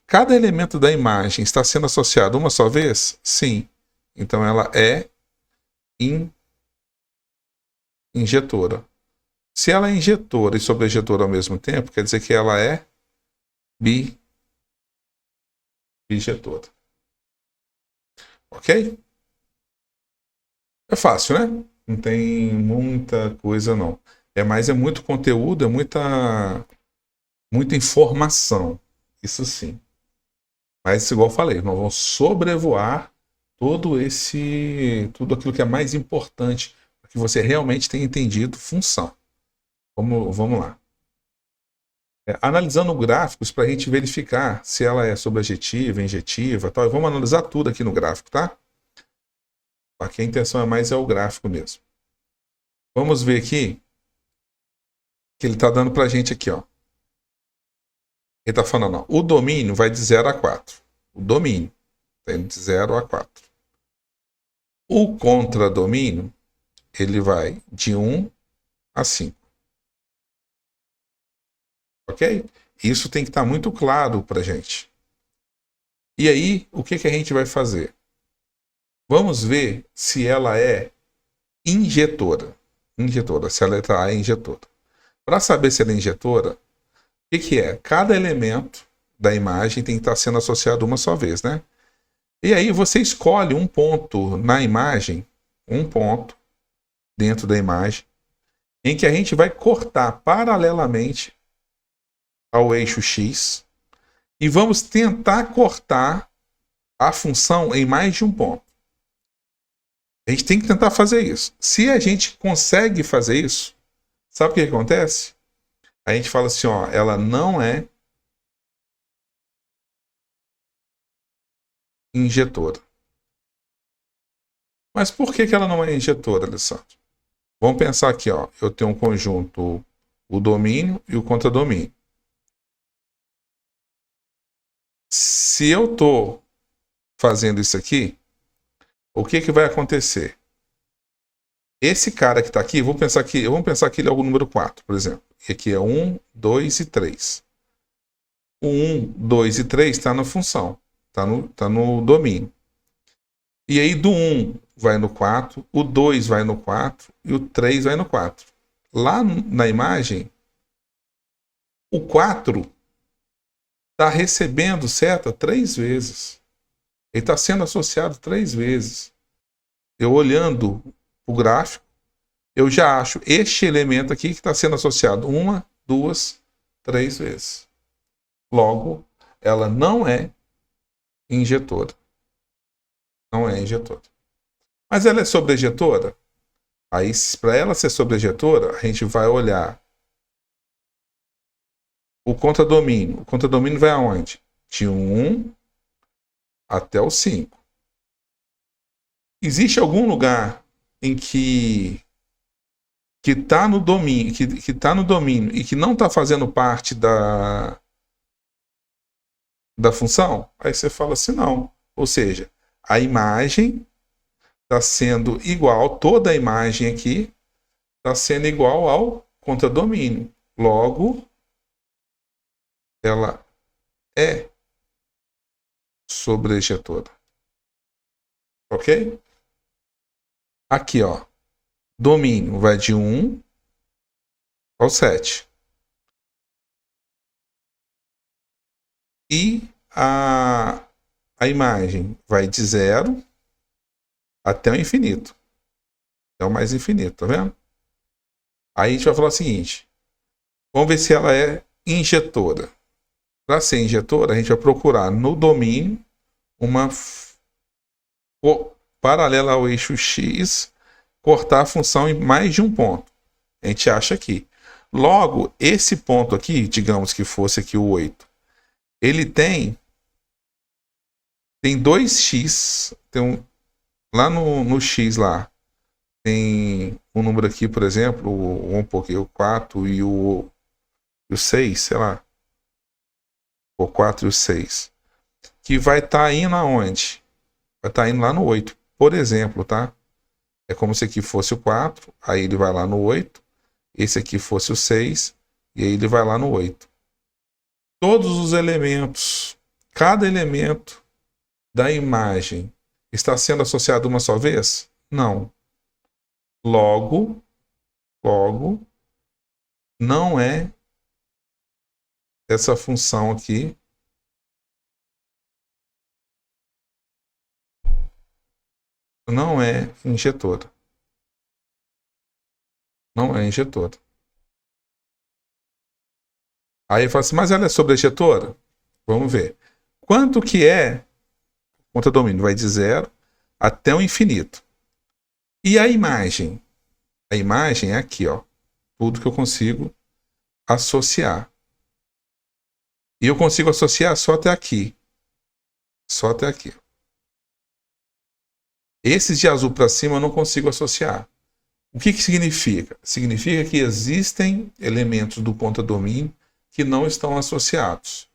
Cada elemento da imagem está sendo associado uma só vez? Sim. Então ela é injetora. Se ela é injetora e sobrejetora ao mesmo tempo, quer dizer que ela é bijetora. Ok? É fácil, né? Não tem muita coisa, não. É muito conteúdo, é muita informação. Isso sim. Mas, igual eu falei, nós vamos sobrevoar tudo aquilo que é mais importante para que você realmente tenha entendido função. Vamos lá. Analisando gráficos para a gente verificar se ela é sobrejetiva, injetiva, tal. Vamos analisar tudo aqui no gráfico, tá? Aqui a intenção é o gráfico mesmo. Vamos ver aqui que ele está dando para a gente aqui, ó. Ele está falando, ó, o domínio vai de 0 a 4. O domínio está indo de 0 a 4. O contradomínio, ele vai de 1 a 5. Ok? Isso tem que estar muito claro para a gente. E aí, o que a gente vai fazer? Vamos ver se ela é injetora. Se a letra A é injetora. Para saber se ela é injetora, o que é? Cada elemento da imagem tem que estar sendo associado uma só vez, né? E aí você escolhe um ponto na imagem, um ponto dentro da imagem, em que a gente vai cortar paralelamente ao eixo X e vamos tentar cortar a função em mais de um ponto. A gente tem que tentar fazer isso. Se a gente consegue fazer isso, sabe o que acontece? A gente fala assim, ó, ela não é injetora. Mas por que ela não é injetora, Alessandro? Vamos pensar aqui, ó, eu tenho um conjunto, o domínio e o contradomínio. Se eu estou fazendo isso aqui, o que vai acontecer? Esse cara que está aqui, vamos pensar que ele é o número 4, por exemplo. E aqui é 1, 2 e 3. O 1, 2 e 3 está na função, está no domínio. E aí do 1 vai no 4, o 2 vai no 4 e o 3 vai no 4. Lá na imagem, o 4 está recebendo seta 3 vezes. Ele está sendo associado 3 vezes. Eu olhando o gráfico, eu já acho este elemento aqui que está sendo associado 1, 2, 3 vezes. Logo, ela não é injetora. Não é injetora. Mas ela é sobrejetora? Aí, para ela ser sobrejetora, a gente vai olhar o contradomínio. O contradomínio vai aonde? De 1 até o 5. Existe algum lugar em que está no domínio, que tá no domínio e que não está fazendo parte da função? Aí você fala assim, não. Ou seja, a imagem está sendo igual, toda a imagem aqui está sendo igual ao contradomínio. Logo, ela é sobrejetora. Ok? Aqui, ó. Domínio vai de 1 ao 7. E a imagem vai de 0 até o infinito. Até o mais infinito, tá vendo? Aí a gente vai falar o seguinte. Vamos ver se ela é injetora. Para ser injetora, a gente vai procurar no domínio uma paralela ao eixo X, cortar a função em mais de um ponto. A gente acha aqui. Logo, esse ponto aqui, digamos que fosse aqui o 8, ele tem 2x, lá no X lá, tem um número aqui, por exemplo, o 4 e o 6, sei lá. O 4 e o 6. Que vai estar indo aonde? Vai estar indo lá no 8. Por exemplo, tá? É como se aqui fosse o 4, aí ele vai lá no 8. Esse aqui fosse o 6, e aí ele vai lá no 8. Todos os elementos, cada elemento da imagem está sendo associado uma só vez? Não. Logo, não é essa função aqui não é injetora. Não é injetora. Aí fala assim, mas ela é sobrejetora? Vamos ver. Quanto que é o contradomínio? Vai de 0 até o infinito. E a imagem? A imagem é aqui, ó. Tudo que eu consigo associar. E eu consigo associar só até aqui. Só até aqui. Esses de azul para cima eu não consigo associar. O que significa? Significa que existem elementos do contradomínio que não estão associados.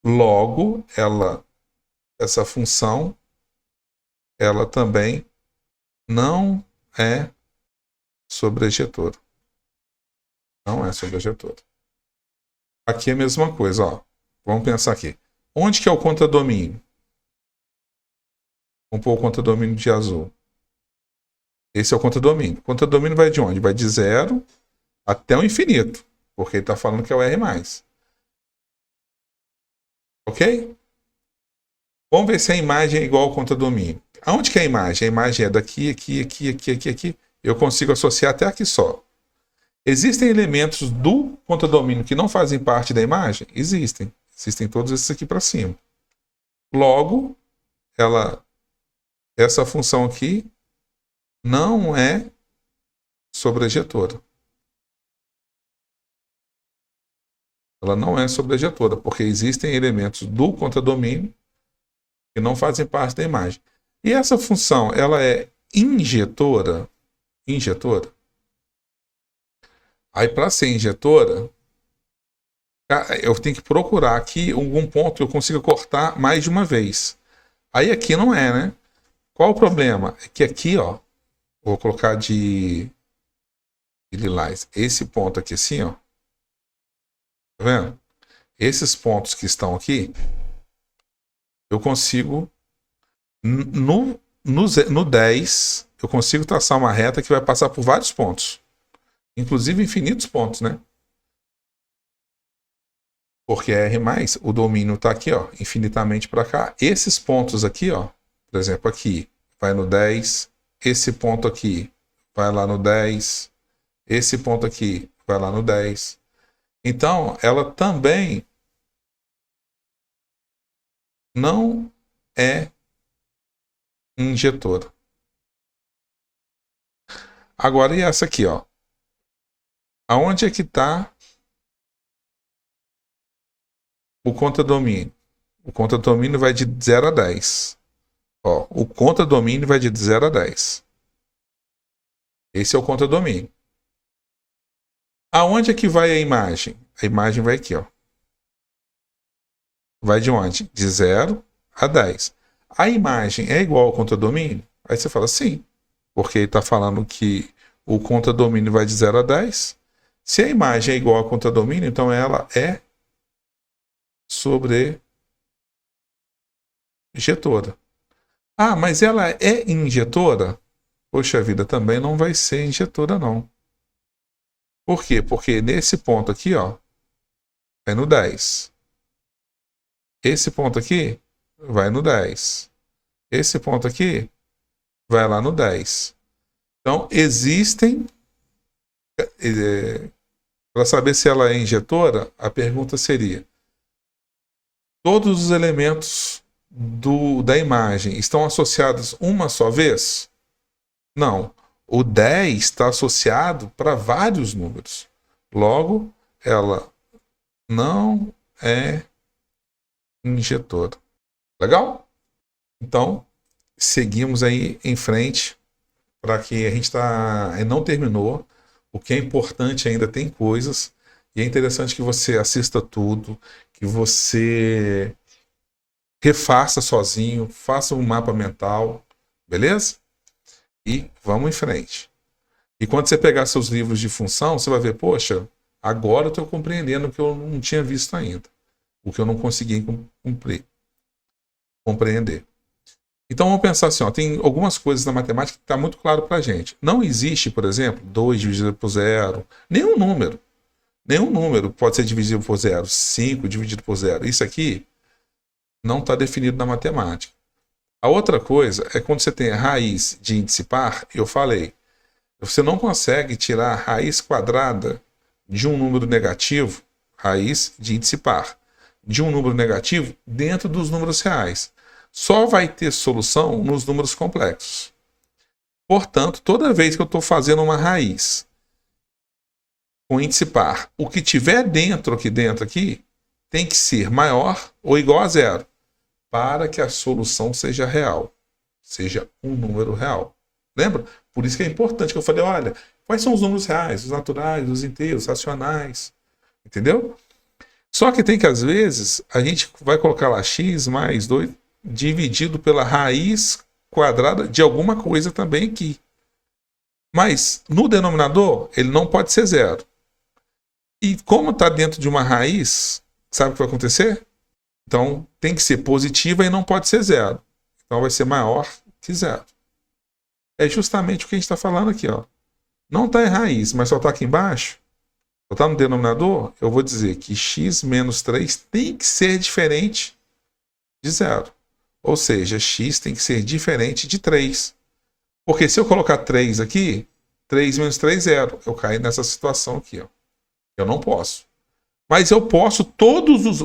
Logo, essa função, ela também não é sobrejetora. Não é sobrejetora. Aqui é a mesma coisa, ó. Vamos pensar aqui. Onde que é o contradomínio? Vamos pôr o contradomínio de azul. Esse é o contradomínio. O contradomínio vai de onde? Vai de 0 até o infinito. Porque ele está falando que é o R+. Ok? Vamos ver se a imagem é igual ao contradomínio. Aonde que é a imagem? A imagem é daqui, aqui, aqui, aqui, aqui, aqui. Eu consigo associar até aqui só. Existem elementos do contradomínio que não fazem parte da imagem? Existem. Existem todos esses aqui para cima. Logo, essa função aqui não é sobrejetora. Ela não é sobrejetora, porque existem elementos do contradomínio que não fazem parte da imagem. E essa função, ela é injetora? Injetora? Aí, para ser injetora, eu tenho que procurar aqui algum ponto que eu consiga cortar mais de uma vez. Aí aqui não é, né? Qual o problema? É que aqui, ó, vou colocar de lilás. Esse ponto aqui assim, ó. Tá vendo? Esses pontos que estão aqui, eu consigo, no 10, eu consigo traçar uma reta que vai passar por vários pontos. Inclusive infinitos pontos, né? Porque R+, o domínio está aqui, ó, infinitamente para cá. Esses pontos aqui, ó, por exemplo, aqui, vai no 10. Esse ponto aqui vai lá no 10. Esse ponto aqui vai lá no 10. Então, ela também não é injetora. Agora, e essa aqui, ó? Aonde é que está o contradomínio? O contradomínio vai de 0 a 10. Ó, o contradomínio vai de 0 a 10. Esse é o contradomínio. Aonde é que vai a imagem? A imagem vai aqui, ó. Vai de onde? De 0 a 10. A imagem é igual ao contradomínio? Aí você fala sim, porque ele está falando que o contradomínio vai de 0 a 10. Se a imagem é igual ao contradomínio, então ela é sobreinjetora. Ah, mas ela é injetora? Poxa vida, também não vai ser injetora, não. Por quê? Porque nesse ponto aqui, ó, é no 10. Esse ponto aqui vai no 10. Esse ponto aqui vai lá no 10. Então, existem... para saber se ela é injetora, a pergunta seria: todos os elementos da imagem estão associados uma só vez? Não. O 10 está associado para vários números. Logo, ela não é injetora. Legal? Então, seguimos aí em frente, para que a gente não terminou. O que é importante ainda tem coisas. E é interessante que você assista tudo, que você refaça sozinho, faça um mapa mental, beleza? E vamos em frente. E quando você pegar seus livros de função, você vai ver, poxa, agora eu estou compreendendo o que eu não tinha visto ainda, o que eu não consegui compreender. Então vamos pensar assim, ó, tem algumas coisas na matemática que está muito claro para a gente. Não existe, por exemplo, 2 dividido por 0, nenhum número. Nenhum número pode ser dividido por 0, 5 dividido por 0. Isso aqui não está definido na matemática. A outra coisa é quando você tem a raiz de índice par, eu falei, você não consegue tirar a raiz quadrada de um número negativo, raiz de índice par, de um número negativo dentro dos números reais. Só vai ter solução nos números complexos. Portanto, toda vez que eu estou fazendo uma raiz com índice par, o que tiver aqui dentro tem que ser maior ou igual a 0, para que a solução seja real, seja um número real. Lembra? Por isso que é importante que eu falei, olha, quais são os números reais, os naturais, os inteiros, os racionais, entendeu? Só que tem que, às vezes, a gente vai colocar lá x mais 2 dividido pela raiz quadrada de alguma coisa também aqui. Mas no denominador, ele não pode ser 0. E como está dentro de uma raiz, sabe o que vai acontecer? Então tem que ser positiva e não pode ser 0. Então vai ser maior que 0. É justamente o que a gente está falando aqui, ó. Não está em raiz, mas só está aqui embaixo. Só está no denominador. Eu vou dizer que x menos 3 tem que ser diferente de 0. Ou seja, x tem que ser diferente de 3. Porque se eu colocar 3 aqui, 3 menos 3, 0. Eu caio nessa situação aqui, ó. Eu não posso. Mas eu posso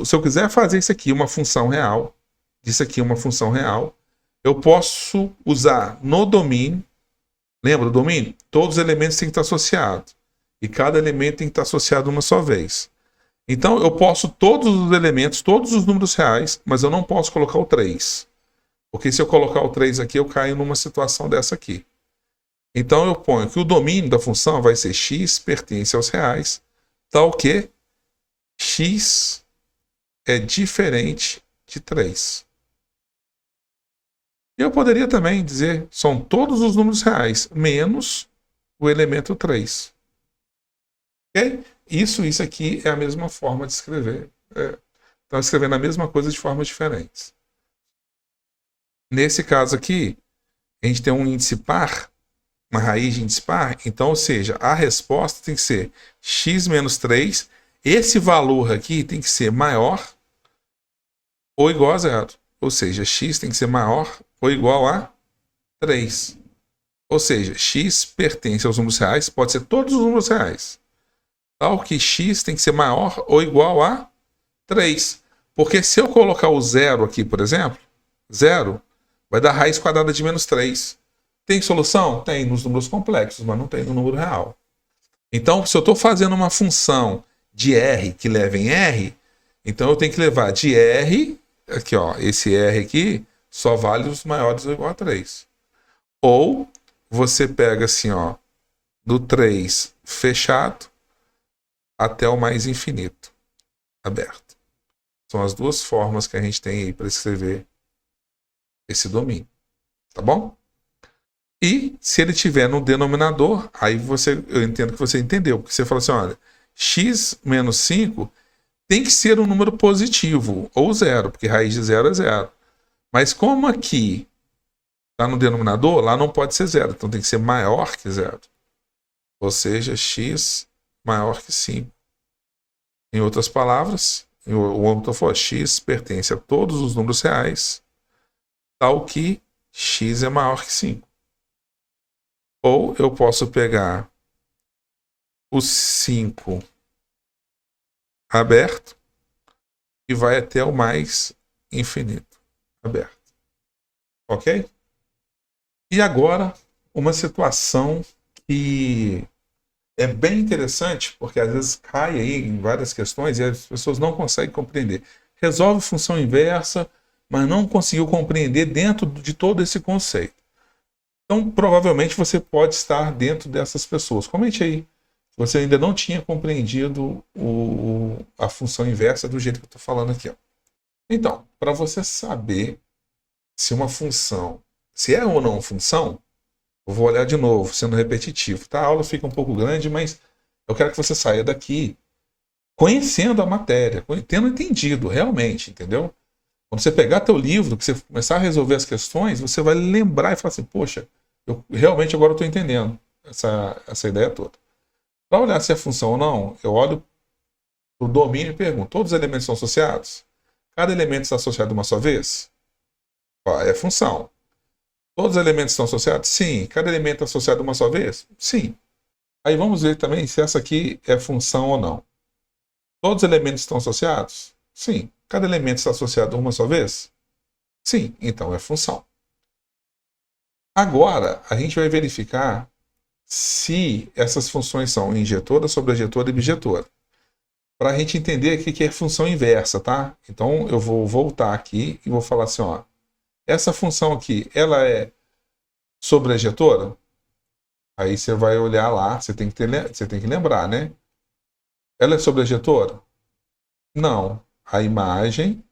se eu quiser fazer isso aqui uma função real, isso aqui uma função real, eu posso usar no domínio. Lembra do domínio? Todos os elementos têm que estar associados. E cada elemento tem que estar associado uma só vez. Então eu posso todos os elementos, todos os números reais, mas eu não posso colocar o 3. Porque se eu colocar o 3 aqui, eu caio numa situação dessa aqui. Então eu ponho que o domínio da função vai ser x pertence aos reais, tal que x é diferente de 3. Eu poderia também dizer, são todos os números reais, menos o elemento 3. Ok? Isso aqui é a mesma forma de escrever. Estão escrevendo a mesma coisa de formas diferentes. Nesse caso aqui, a gente tem um índice par, uma raiz de índice par, então, ou seja, a resposta tem que ser x menos 3. Esse valor aqui tem que ser maior ou igual a zero. Ou seja, x tem que ser maior ou igual a 3. Ou seja, x pertence aos números reais, pode ser todos os números reais. Tal que x tem que ser maior ou igual a 3. Porque se eu colocar o zero aqui, por exemplo, zero vai dar raiz quadrada de menos 3. Tem solução? Tem nos números complexos, mas não tem no número real. Então, se eu estou fazendo uma função de R que leva em R, então eu tenho que levar de R, aqui ó, esse R aqui só vale os maiores ou igual a 3. Ou você pega assim, ó, do 3 fechado até o mais infinito aberto. São as duas formas que a gente tem aí para escrever esse domínio. Tá bom? E se ele tiver no denominador, aí eu entendo que você entendeu. Porque você fala assim, olha, x menos 5 tem que ser um número positivo, ou zero, porque raiz de zero é zero. Mas como aqui está no denominador, lá não pode ser zero, então tem que ser maior que zero. Ou seja, x maior que 5. Em outras palavras, o autor falou, x pertence a todos os números reais, tal que x é maior que 5. Ou eu posso pegar o 5 aberto e vai até o mais infinito aberto. Ok? E agora, uma situação que é bem interessante, porque às vezes cai aí em várias questões e as pessoas não conseguem compreender. Resolve função inversa, mas não conseguiu compreender dentro de todo esse conceito. Então, provavelmente você pode estar dentro dessas pessoas. Comente aí. Você ainda não tinha compreendido a função inversa do jeito que eu estou falando aqui. Ó. Então, para você saber se uma função, se é ou não função, eu vou olhar de novo, sendo repetitivo. Tá? A aula fica um pouco grande, mas eu quero que você saia daqui conhecendo a matéria, tendo entendido realmente, entendeu? Quando você pegar teu livro, que você começar a resolver as questões, você vai lembrar e falar assim, poxa, eu realmente agora estou entendendo essa ideia toda. Para olhar se é função ou não, eu olho para o domínio e pergunto, todos os elementos são associados? Cada elemento está associado uma só vez? Ó, é função. Todos os elementos estão associados? Sim. Cada elemento é associado uma só vez? Sim. Aí vamos ver também se essa aqui é função ou não. Todos os elementos estão associados? Sim. Cada elemento está associado uma só vez? Sim. Então é função. Agora, a gente vai verificar se essas funções são injetora, sobrejetora e bijetora. Para a gente entender o que é função inversa, tá? Então eu vou voltar aqui e vou falar assim, ó. Essa função aqui, ela é sobrejetora? Aí você vai olhar lá, você tem que lembrar, né? Ela é sobrejetora? Não. A imagem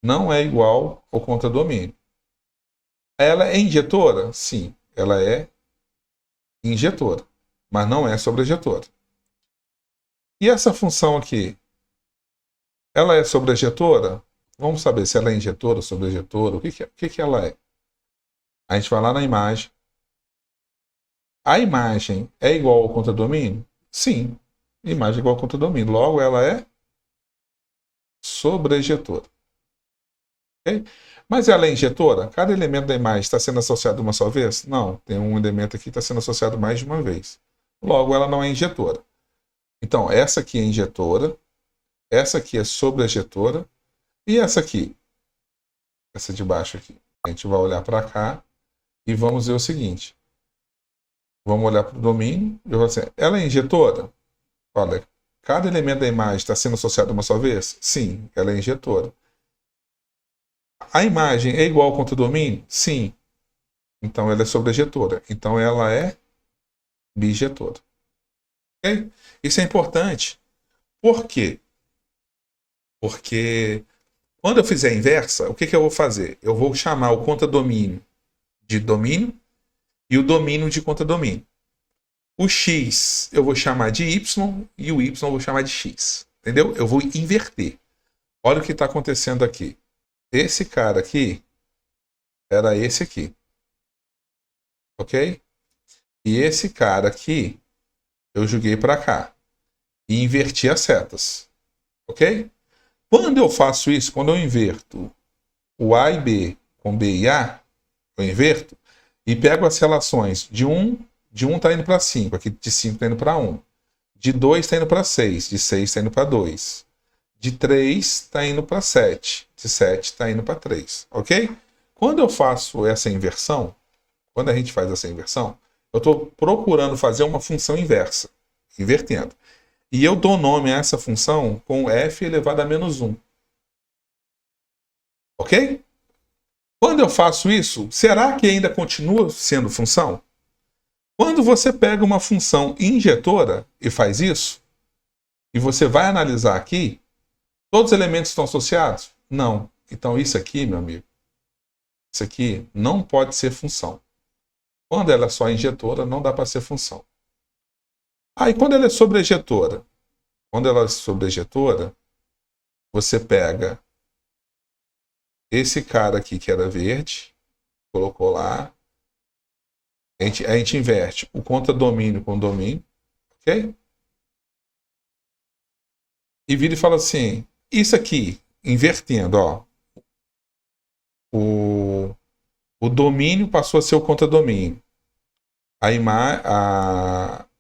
não é igual ao contradomínio. Ela é injetora? Sim, ela é injetora, mas não é sobrejetora. E essa função aqui, ela é sobrejetora? Vamos saber se ela é injetora ou sobrejetora, o que ela é? A gente vai lá na imagem. A imagem é igual ao contradomínio? Sim, imagem é igual ao contradomínio. Logo, ela é sobrejetora. Okay? Mas ela é injetora? Cada elemento da imagem está sendo associado uma só vez? Não, tem um elemento aqui que está sendo associado mais de uma vez. Logo, ela não é injetora. Então, essa aqui é injetora, essa aqui é sobrejetora, e essa aqui? Essa de baixo aqui. A gente vai olhar para cá e vamos ver o seguinte. Vamos olhar para o domínio e eu vou dizer, ela é injetora? Olha, cada elemento da imagem está sendo associado uma só vez? Sim, ela é injetora. A imagem é igual ao contradomínio? Sim. Então ela é sobrejetora. Então ela é bijetora. Okay? Isso é importante. Por quê? Porque quando eu fizer a inversa, o que eu vou fazer? Eu vou chamar o contradomínio de domínio e o domínio de contradomínio. O x eu vou chamar de y e o y eu vou chamar de x. Entendeu? Eu vou inverter. Olha o que está acontecendo aqui. Esse cara aqui era esse aqui. ok? E esse cara aqui, eu joguei para cá e inverti as setas, ok? Quando eu faço isso, quando eu inverto o A e B com B e A, eu inverto e pego as relações de 1 está indo para 5, aqui de 5 está indo para 1, de 2 está indo para 6, de 6 está indo para 2, de 3 está indo para 7, de 7 está indo para 3, ok? Quando eu faço essa inversão, quando a gente faz essa inversão, eu estou procurando fazer uma função inversa, invertendo. E eu dou nome a essa função com f elevado a menos 1. Ok? Quando eu faço isso, será que ainda continua sendo função? Quando você pega uma função injetora e faz isso, e você vai analisar aqui, todos os elementos estão associados? Não. Então isso aqui, meu amigo, isso aqui não pode ser função. Quando ela é só injetora, não dá para ser função. E quando ela é sobrejetora? Quando ela é sobrejetora, você pega esse cara aqui que era verde, colocou lá, a gente inverte o contradomínio com o domínio, ok? E vira e fala assim, isso aqui, invertendo, ó, o domínio passou a ser o contradomínio.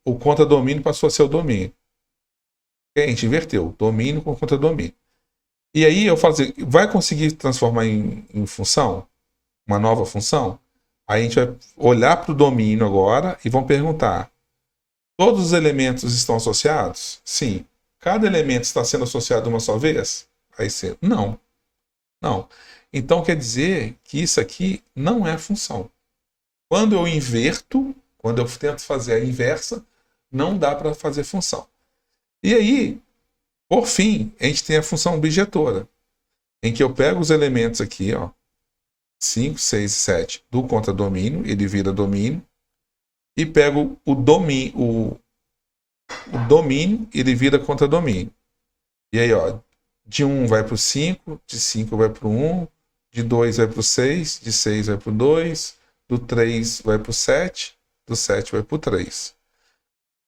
O contradomínio passou a ser o domínio. Okay? A gente inverteu, domínio com contradomínio. E aí eu falo assim, vai conseguir transformar em função? Uma nova função? Aí a gente vai olhar para o domínio agora e vão perguntar, todos os elementos estão associados? Sim. Cada elemento está sendo associado uma só vez? Aí você, não. Não. Então quer dizer que isso aqui não é função. Quando eu inverto, quando eu tento fazer a inversa, não dá para fazer função. E aí, por fim, a gente tem a função objetora, em que eu pego os elementos aqui, ó, 5, 6 e 7 do contradomínio, ele vira domínio, e pego o domínio, ele vira contradomínio. E aí, ó, de 1 vai para o 5, de 5 vai para o 1, de 2 vai para o 6, de 6 vai para o 2, do 3 vai para o 7, do 7 vai para o 3.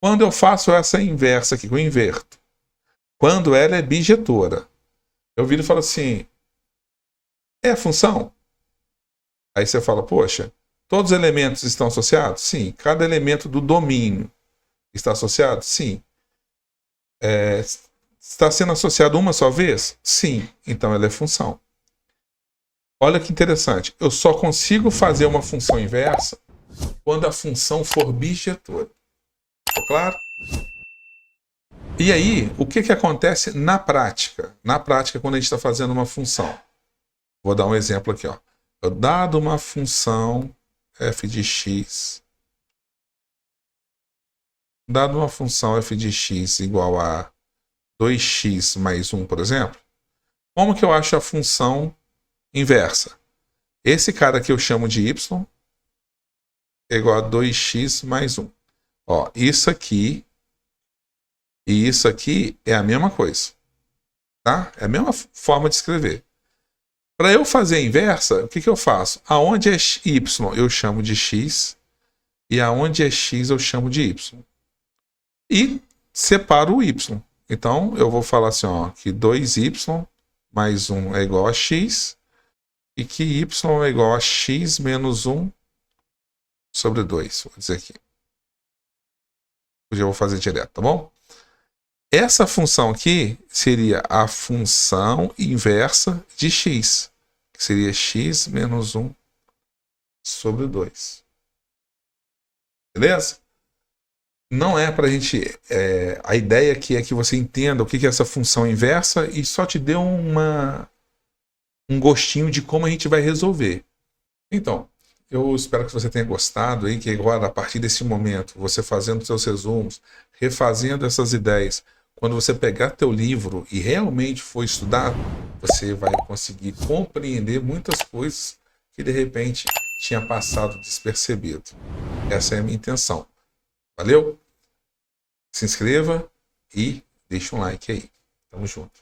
Quando eu faço essa inversa aqui, eu inverto. Quando ela é bijetora, eu viro e falo assim, é função? Aí você fala, poxa, todos os elementos estão associados? Sim. Cada elemento do domínio está associado? Sim. Está sendo associado uma só vez? Sim. Então ela é função. Olha que interessante. Eu só consigo fazer uma função inversa quando a função for bijetora. Ficou claro? E aí, o que acontece na prática? Na prática, quando a gente está fazendo uma função. Vou dar um exemplo aqui, ó. Eu dado uma função f de x, dado uma função f de x igual a 2x mais 1, por exemplo, como que eu acho a função inversa? Esse cara aqui eu chamo de y é igual a 2x mais 1. Ó, isso aqui e isso aqui é a mesma coisa. Tá? É a mesma forma de escrever. Para eu fazer a inversa, o que eu faço? Aonde é y eu chamo de x e aonde é x eu chamo de y. E separo o y. Então eu vou falar assim, ó, que 2y mais 1 é igual a x e que y é igual a x menos 1 sobre 2. Vou dizer aqui. Hoje eu vou fazer direto, tá bom? Essa função aqui seria a função inversa de x, que seria x menos 1 sobre 2. Beleza? Não é para a gente... a ideia aqui é que você entenda o que é essa função inversa e só te dê um gostinho de como a gente vai resolver. Então, eu espero que você tenha gostado aí, que agora, a partir desse momento, você fazendo seus resumos, refazendo essas ideias, quando você pegar teu livro e realmente for estudar, você vai conseguir compreender muitas coisas que de repente tinha passado despercebido. Essa é a minha intenção. Valeu? Se inscreva e deixa um like aí. Tamo junto.